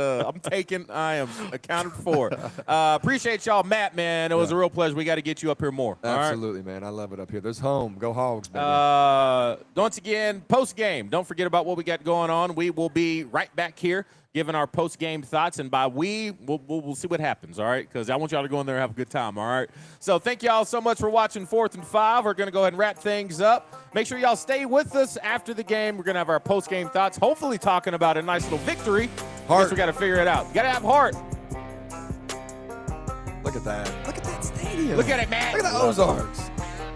I am accounted for. Appreciate y'all. Matt, man, it was a real pleasure. We got to get you up here more.
Absolutely, man. I love it up here. There's home. Go Hogs, baby.
Once again, post-game. Don't forget about what we got going on. We will be right back here giving our post-game thoughts, and by we'll see what happens, all right? Because I want y'all to go in there and have a good time, all right? So thank y'all so much for watching 4th and 5. We're going to go ahead and wrap things up. Make sure y'all stay with us after the game. We're going to have our post-game thoughts, hopefully talking about a nice little victory.
Heart.
Guess we got to figure it out. You got to have heart.
Look at that. Look at that stadium.
Look at it, man.
Look at the Ozarks.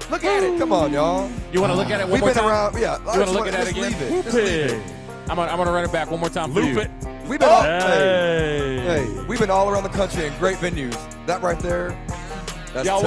Look at it. Come on, y'all.
You want to look at it one more
We've been
time?
around. Yeah.
You want to look at that again?
Leave it. Just leave it.
I'm gonna run it back one more time for
Loop
you.
it.
We've been hey, we've been all around the country in great venues. That right there, that's